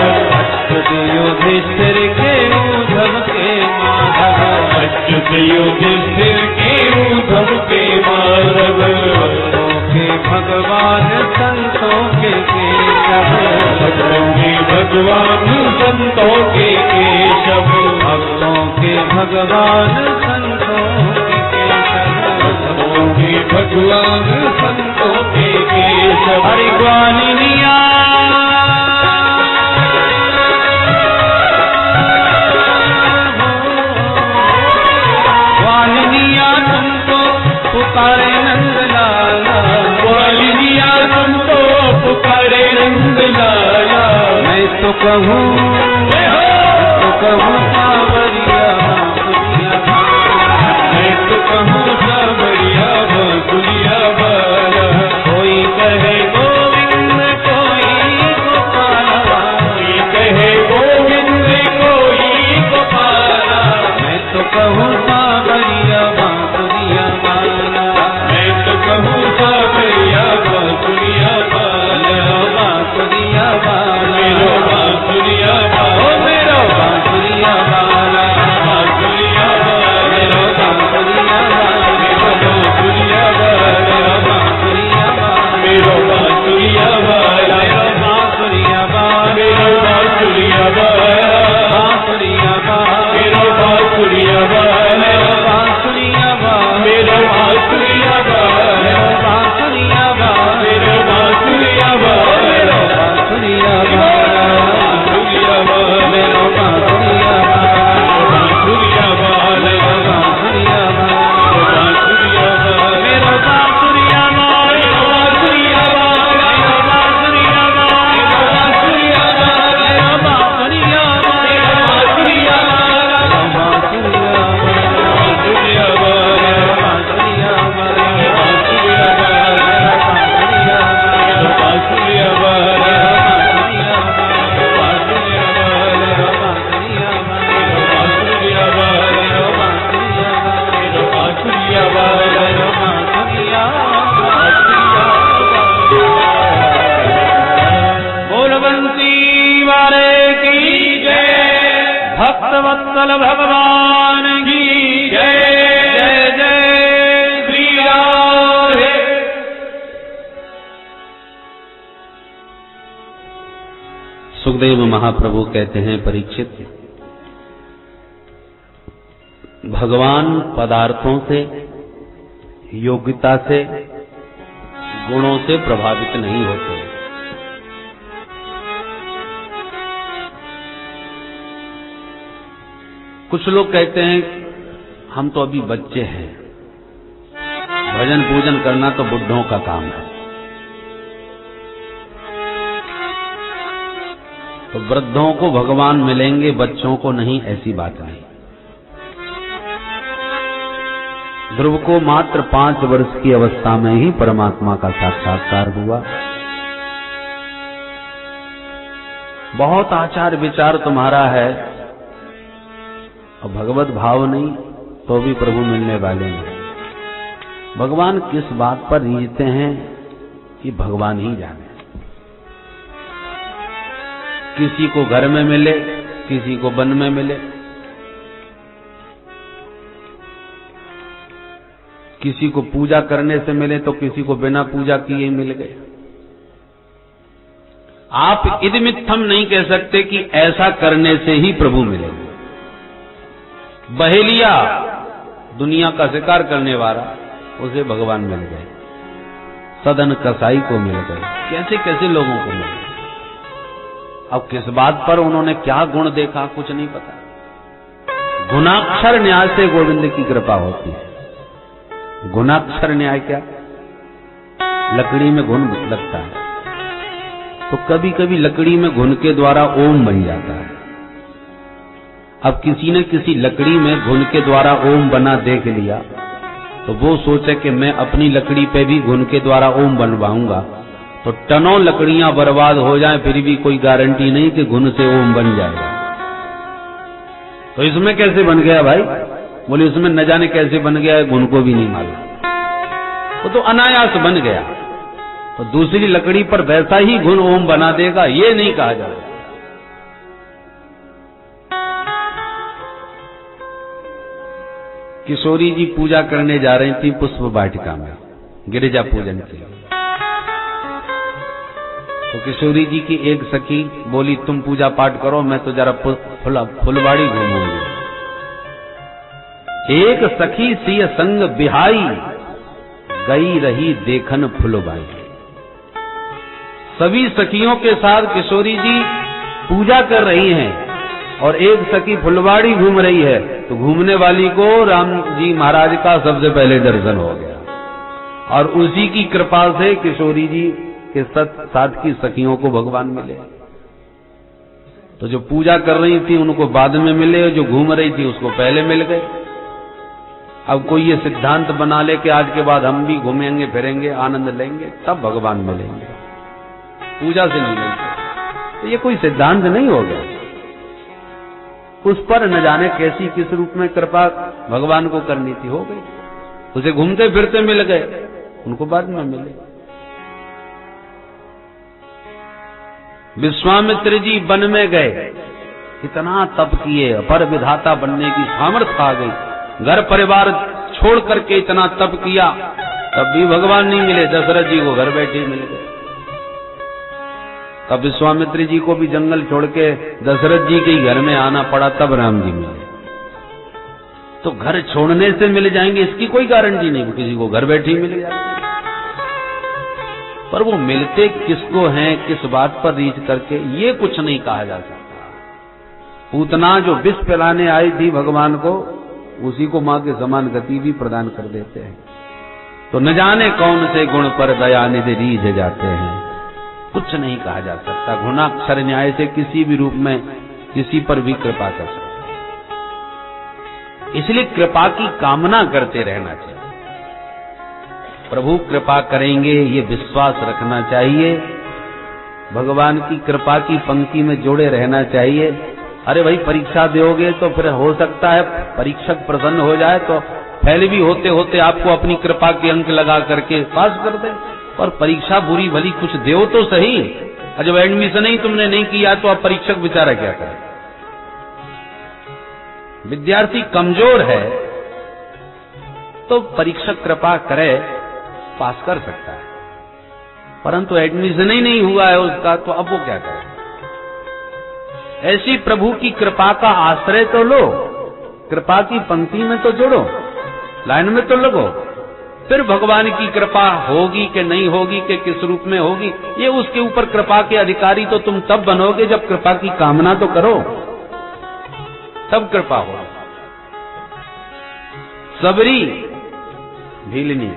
युधिष्ठिर के उद्धव के माधव। राक्षस युधिष्ठिर के ऊधम के माधव, के भगवान संतों के केशव, भगवान संतों के केशव, भक्तों के भगवान संतों के केशव, भगवान संतों के केशव। हरि ग्वालिनिया ग्वालिनिया तुमको पुकारे नंदलाला, ग्वालिनिया तुमको पुकारे नंदलाला। मैं तो कहूँ सावरिया मैं तो कहूँ सावरिया बांसुरिया वाला। कोई कहे गोविंद कोई गोपाला, कोई कहे गोविंद कोई गोपाला। मैं तो कहूँ सावरिया बांसुरिया वाला, मैं तो कहूँ सावरिया बांसुरिया वाला। बांसुरिया वाला, मेरो बांसुरिया वाला, ओ मेरो बांसुरिया वाला, बांसुरिया वाला, मेरो बांसुरिया वाला, मेरो बांसुरिया वाला, बांसुरिया वाला, मेरो बांसुरिया वाला, मेरो बांसुरिया वाला, मेरो बांसुरिया वाला, बांसुरिया वाला, मेरो बांसुरिया वाला, मेरो बांसुरिया वाला, मेरो बांसुरिया वाला, मेरो बांसुरिया वाला, मेरो बांसुरिया वाला, मेरो बांसुरिया वाला, बांसुरिया वाला, मेरो बांसुरिया वाला, बांसुरिया वाला, मेरो बांसुरिया वाला, बांसुरिया वाला, मेरो बांसुरिया वाला, बांसुरिया वाला, मेरो बांसुरिया वाला, बांसुरिया वाला, मेरो बांसुरिया वाला, बांसुरिया वाला, बांसुरिया वाला, बांसुरिया वाला, बांसुरिया वाला, बांसुरिया वाला, बांसुरिया वाला, बांसुरिया वाला, बांसुरिया वाला, बोलबंसी वाले की जय, भक्तवत्सल भगवान की जय, जय जय श्री राधे। सुखदेव महाप्रभु कहते हैं, परीक्षित, भगवान पदार्थों से, योग्यता से, गुणों से प्रभावित नहीं होते। कुछ लोग कहते हैं हम तो अभी बच्चे हैं, भजन पूजन करना तो बुढ़ों का काम है। तो वृद्धों को भगवान मिलेंगे, बच्चों को नहीं, ऐसी बात नहीं। ध्रुव को मात्र 5 वर्ष की अवस्था में ही परमात्मा का साक्षात्कार हुआ। बहुत आचार विचार तुम्हारा है और भगवत भाव नहीं, तो भी प्रभु मिलने वाले नहीं। भगवान किस बात पर रीझते हैं कि भगवान ही जाने। किसी को घर में मिले, किसी को वन में मिले, किसी को पूजा करने से मिले तो किसी को बिना पूजा किए मिल गए। आप इदमित्थम नहीं कह सकते कि ऐसा करने से ही प्रभु मिलेंगे। बहेलिया, दुनिया का शिकार करने वाला, उसे भगवान मिल गए। सदन कसाई को मिल गए। कैसे कैसे लोगों को मिल गए। अब किस बात पर उन्होंने क्या गुण देखा, कुछ नहीं पता। गुणाक्षर न्याय से गोविंद की कृपा होती है। गुणाक्षर न्याय क्या? लकड़ी में घुन लगता है तो कभी कभी लकड़ी में घुन के द्वारा ओम बन जाता है। अब किसी ने किसी लकड़ी में घुन के द्वारा ओम बना देख लिया तो वो सोचे कि मैं अपनी लकड़ी पे भी घुन के द्वारा ओम बनवाऊंगा, तो टनों लकड़ियां बर्बाद हो जाएं, फिर भी कोई गारंटी नहीं कि घुन से ओम बन जाएगा। तो इसमें कैसे बन गया भाई? बोले इसमें न जाने कैसे बन गया है, घुन को भी नहीं मालूम। वो तो अनायास बन गया। तो दूसरी लकड़ी पर वैसा ही घुन ओम बना देगा, ये नहीं कहा जाएगा। किशोरी जी पूजा करने जा रही थी पुष्प वाटिका में, गिरिजा पूजन के लिए। तो किशोरी जी की एक सखी बोली तुम पूजा पाठ करो, मैं तो जरा फुलवाड़ी घूमूंगी। एक सखी सिय संग बिहाई, गई रही देखन फुलबाई। सभी सखियों के साथ किशोरी जी पूजा कर रही हैं और एक सखी फुलवाड़ी घूम रही है। तो घूमने वाली को राम जी महाराज का सबसे पहले दर्शन हो गया और उसी की कृपा से किशोरी जी के साथ की सखियों को भगवान मिले। तो जो पूजा कर रही थी उनको बाद में मिले, जो घूम रही थी उसको पहले मिल गए। अब कोई ये सिद्धांत बना ले कि आज के बाद हम भी घूमेंगे फिरेंगे आनंद लेंगे तब भगवान मिलेंगे, पूजा से नहीं मिलते, तो ये कोई सिद्धांत नहीं हो गया। उस पर न जाने कैसी किस रूप में कृपा भगवान को करनी थी, हो गई। उसे घूमते फिरते मिल गए, उनको बाद में मिले। विश्वामित्र जी वन में गए, इतना तप किए, पर विधाता बनने की सामर्थ्य आ गई। घर परिवार छोड़ करके इतना तप किया, तब भी भगवान नहीं मिले। दशरथ जी को घर बैठे मिल गए। तब विश्वामित्र जी को भी जंगल छोड़ के दशरथ जी के घर में आना पड़ा, तब राम जी मिले। तो घर छोड़ने से मिल जाएंगे इसकी कोई गारंटी नहीं, किसी को घर बैठे ही मिल जाएंगे। पर वो मिलते किसको हैं, किस बात पर रीच करके, ये कुछ नहीं कहा जा सकता। पूतना जो विष पिलाने आई थी भगवान को, उसी को मां के समान गति भी प्रदान कर देते हैं। तो न जाने कौन से गुण पर दया निधि रीझ जाते हैं, कुछ नहीं कहा जा सकता। गुणाक्षर न्याय से किसी भी रूप में किसी पर भी कृपा कर सकते, इसलिए कृपा की कामना करते रहना चाहिए। प्रभु कृपा करेंगे ये विश्वास रखना चाहिए। भगवान की कृपा की पंक्ति में जोड़े रहना चाहिए। अरे भाई परीक्षा दोगे तो फिर हो सकता है परीक्षक प्रसन्न हो जाए तो फेल भी होते होते आपको अपनी कृपा के अंक लगा करके पास कर दे। और परीक्षा बुरी भली कुछ दो तो सही, और जब एडमिशन ही तुमने नहीं किया तो अब परीक्षक बेचारा क्या करे। विद्यार्थी कमजोर है तो परीक्षक कृपा करे, पास कर सकता है, परंतु एडमिशन ही नहीं हुआ है उसका, तो अब वो क्या करे। ऐसी प्रभु की कृपा का आश्रय तो लो, कृपा की पंक्ति में तो जुड़ो, लाइन में तो लगो। फिर भगवान की कृपा होगी कि नहीं होगी कि किस रूप में होगी, ये उसके ऊपर कृपा के अधिकारी तो तुम तब बनोगे जब कृपा की कामना तो करो, तब कृपा हो। सबरी भीलनी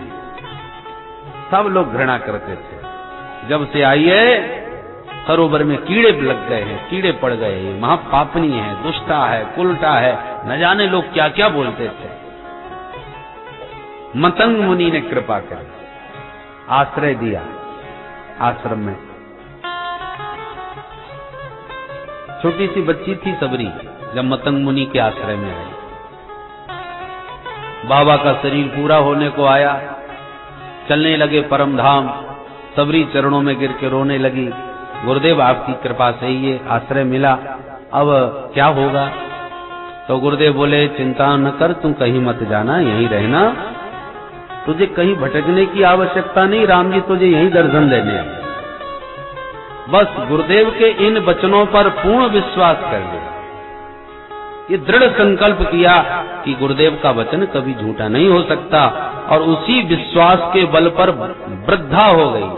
सब लोग घृणा करते थे, जब से आई है सरोवर में कीड़े लग गए हैं, कीड़े पड़ गए, ये महापापनी है, दुष्टा है, कुलटा है, न जाने लोग क्या क्या बोलते थे। मतंग मुनि ने कृपा करी, आश्रय दिया आश्रम में। छोटी सी बच्ची थी सबरी, जब मतंग मुनि के आश्रय में आई। बाबा का शरीर पूरा होने को आया, चलने लगे परम धाम। सबरी चरणों में गिर के रोने लगी, गुरुदेव आपकी कृपा से ये आश्रय मिला, अब क्या होगा। तो गुरुदेव बोले चिंता न कर, तुम कहीं मत जाना, यहीं रहना, तुझे कहीं भटकने की आवश्यकता नहीं, राम जी तुझे यहीं दर्शन देने आए। बस गुरुदेव के इन वचनों पर पूर्ण विश्वास कर ले। ये दृढ़ संकल्प किया कि गुरुदेव का वचन कभी झूठा नहीं हो सकता, और उसी विश्वास के बल पर वृद्धा हो गई,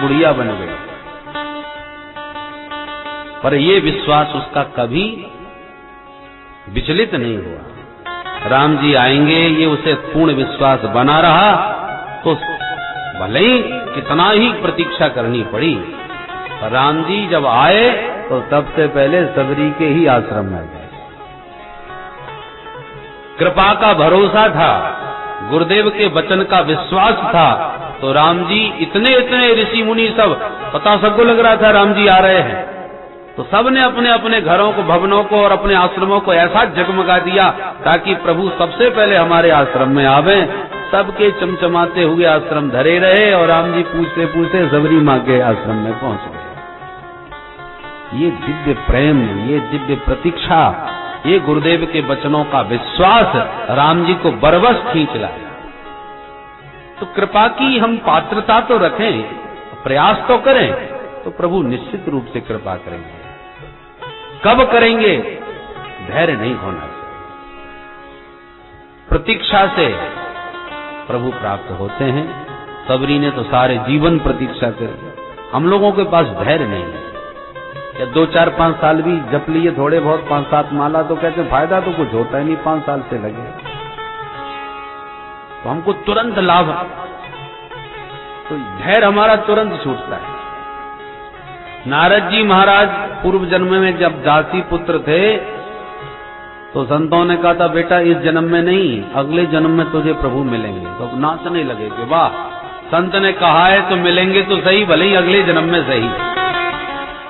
बुढ़िया बन गई। पर ये विश्वास उसका कभी विचलित नहीं हुआ। राम जी आएंगे ये उसे पूर्ण विश्वास बना रहा, तो भले ही कितना ही प्रतीक्षा करनी पड़ी, पर राम जी जब आए तो सबसे पहले सबरी के ही आश्रम में गए। कृपा का भरोसा था, गुरुदेव के वचन का विश्वास था, तो राम जी इतने इतने ऋषि मुनि सब, पता सबको लग रहा था राम जी आ रहे हैं, तो सबने अपने अपने घरों को, भवनों को और अपने आश्रमों को ऐसा जगमगा दिया ताकि प्रभु सबसे पहले हमारे आश्रम में आवे। सबके चमचमाते हुए आश्रम धरे रहे और राम जी पूछते पूछते सबरी माँ के आश्रम में पहुंच गए। ये दिव्य प्रेम, ये दिव्य प्रतीक्षा, ये गुरुदेव के वचनों का विश्वास राम जी को बरबस खींच लाया। तो कृपा की हम पात्रता तो रखें, प्रयास तो करें, तो प्रभु निश्चित रूप से कृपा करेंगे। कब करेंगे? धैर्य नहीं होना चाहिए। प्रतीक्षा से प्रभु प्राप्त होते हैं। सबरी ने तो सारे जीवन प्रतीक्षा करी, हम लोगों के पास धैर्य नहीं है। या 2, 4, 5 साल भी जप लिए थोड़े बहुत 5-7 माला, तो कहते फायदा तो कुछ होता ही नहीं, 5 साल से लगे तो हमको तुरंत लाभ, तो धैर्य हमारा तुरंत छूटता है। नारद जी महाराज पूर्व जन्म में जब दासी पुत्र थे तो संतों ने कहा था बेटा इस जन्म में नहीं, अगले जन्म में तुझे प्रभु मिलेंगे। तो नाचने लगे कि वाह, संत ने कहा है तो मिलेंगे तो सही, भले ही अगले जन्म में सही।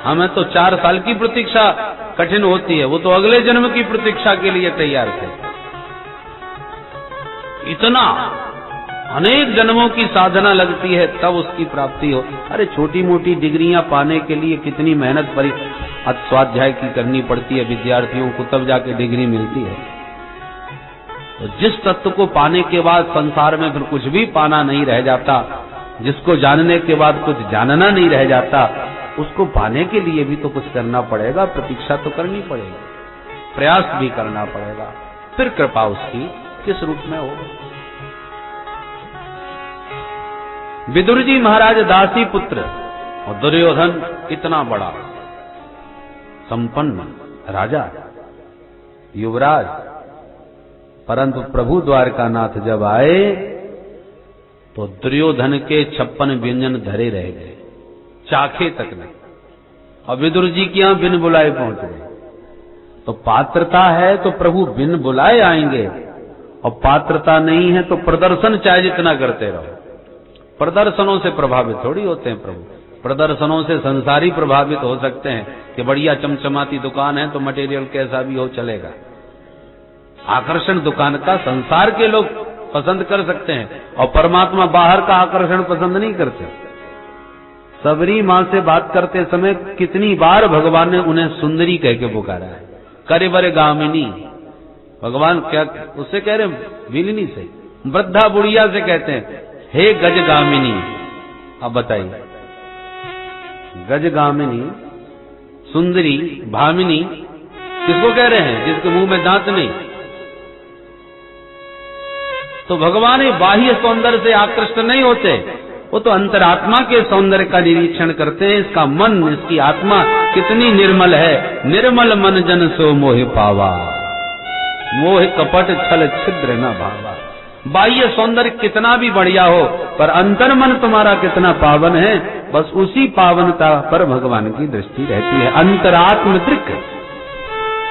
हमें तो 4 साल की प्रतीक्षा कठिन होती है, वो तो अगले जन्म की प्रतीक्षा के लिए तैयार थे। इतना अनेक जन्मों की साधना लगती है तब उसकी प्राप्ति हो। अरे छोटी मोटी डिग्रियां पाने के लिए कितनी मेहनत स्वाध्याय की करनी पड़ती है विद्यार्थियों को, तब जाके डिग्री मिलती है। तो जिस तत्व को पाने के बाद संसार में फिर कुछ भी पाना नहीं रह जाता, जिसको जानने के बाद कुछ जानना नहीं रह जाता, उसको पाने के लिए भी तो कुछ करना पड़ेगा, प्रतीक्षा तो करनी पड़ेगी, प्रयास भी करना पड़ेगा। फिर कृपा उसकी किस रूप में हो। विदुर जी महाराज दासी पुत्र और दुर्योधन इतना बड़ा संपन्न राजा युवराज, परंतु प्रभु द्वारकानाथ जब आए तो दुर्योधन के 56 व्यंजन धरे रह गए, चाखे तक नहीं। और विदुर जी के यहां बिन बुलाए पहुंच गए। तो पात्रता है तो प्रभु बिन बुलाए आएंगे, और पात्रता नहीं है तो प्रदर्शन चाहे जितना करते रहो। प्रदर्शनों से प्रभावित थोड़ी होते हैं प्रभु, प्रदर्शनों से संसारी प्रभावित हो सकते हैं कि बढ़िया चमचमाती दुकान है तो मटेरियल कैसा भी हो चलेगा। आकर्षण दुकान का संसार के लोग पसंद कर सकते हैं, और परमात्मा बाहर का आकर्षण पसंद नहीं करते। सबरी मां से बात करते समय कितनी बार भगवान ने उन्हें सुंदरी कह के पुकारा है, करे बरे गामिनी। भगवान क्या उससे कह रहे, विलिनी से, वृद्धा बुढ़िया से कहते हैं हे गजगामिनी। अब बताइए, गजगामिनी, सुंदरी, भामिनी किसको कह रहे हैं? जिसके मुंह में दांत नहीं। तो भगवान बाह्य सौंदर्य से आकृष्ट नहीं होते, वो तो अंतरात्मा के सौंदर्य का निरीक्षण करते हैं। इसका मन, इसकी आत्मा कितनी निर्मल है। निर्मल मन जन सो मोह पावा, मोह कपट छल छिद्र न भावा। बाह्य सौंदर्य कितना भी बढ़िया हो, पर अंतर मन तुम्हारा कितना पावन है, बस उसी पावनता पर भगवान की दृष्टि रहती है। अंतरात्म दृक,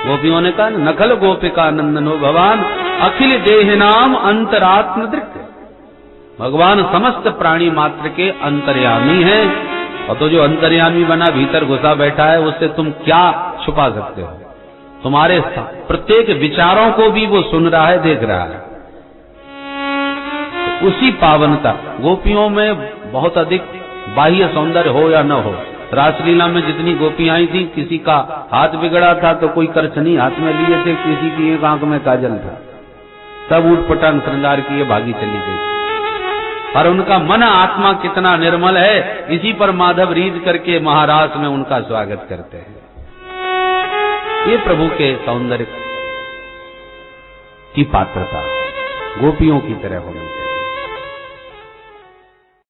गोपियों ने कहा नखल गोपिका नंदनो भगवान अखिल देह नाम अंतरात्म दृक। भगवान समस्त प्राणी मात्र के अंतर्यामी है, और तो जो अंतर्यामी बना भीतर घुसा बैठा है, उससे तुम क्या छुपा सकते हो? तुम्हारे प्रत्येक विचारों को भी वो सुन रहा है, देख रहा है। तो उसी पावनता, गोपियों में बहुत अधिक बाह्य सौंदर्य हो या न हो, रासलीला में जितनी गोपियां आई थी, किसी का हाथ बिगड़ा था तो कोई करछनी हाथ में लिए थे, किसी की एक आंख में काजल था, सब उठपटांग श्रृंगार किए भागी चली गई। पर उनका मन आत्मा कितना निर्मल है, इसी पर माधव रीझ करके महारास में उनका स्वागत करते हैं। ये प्रभु के सौंदर्य की पात्रता गोपियों की तरह होनी चाहिए।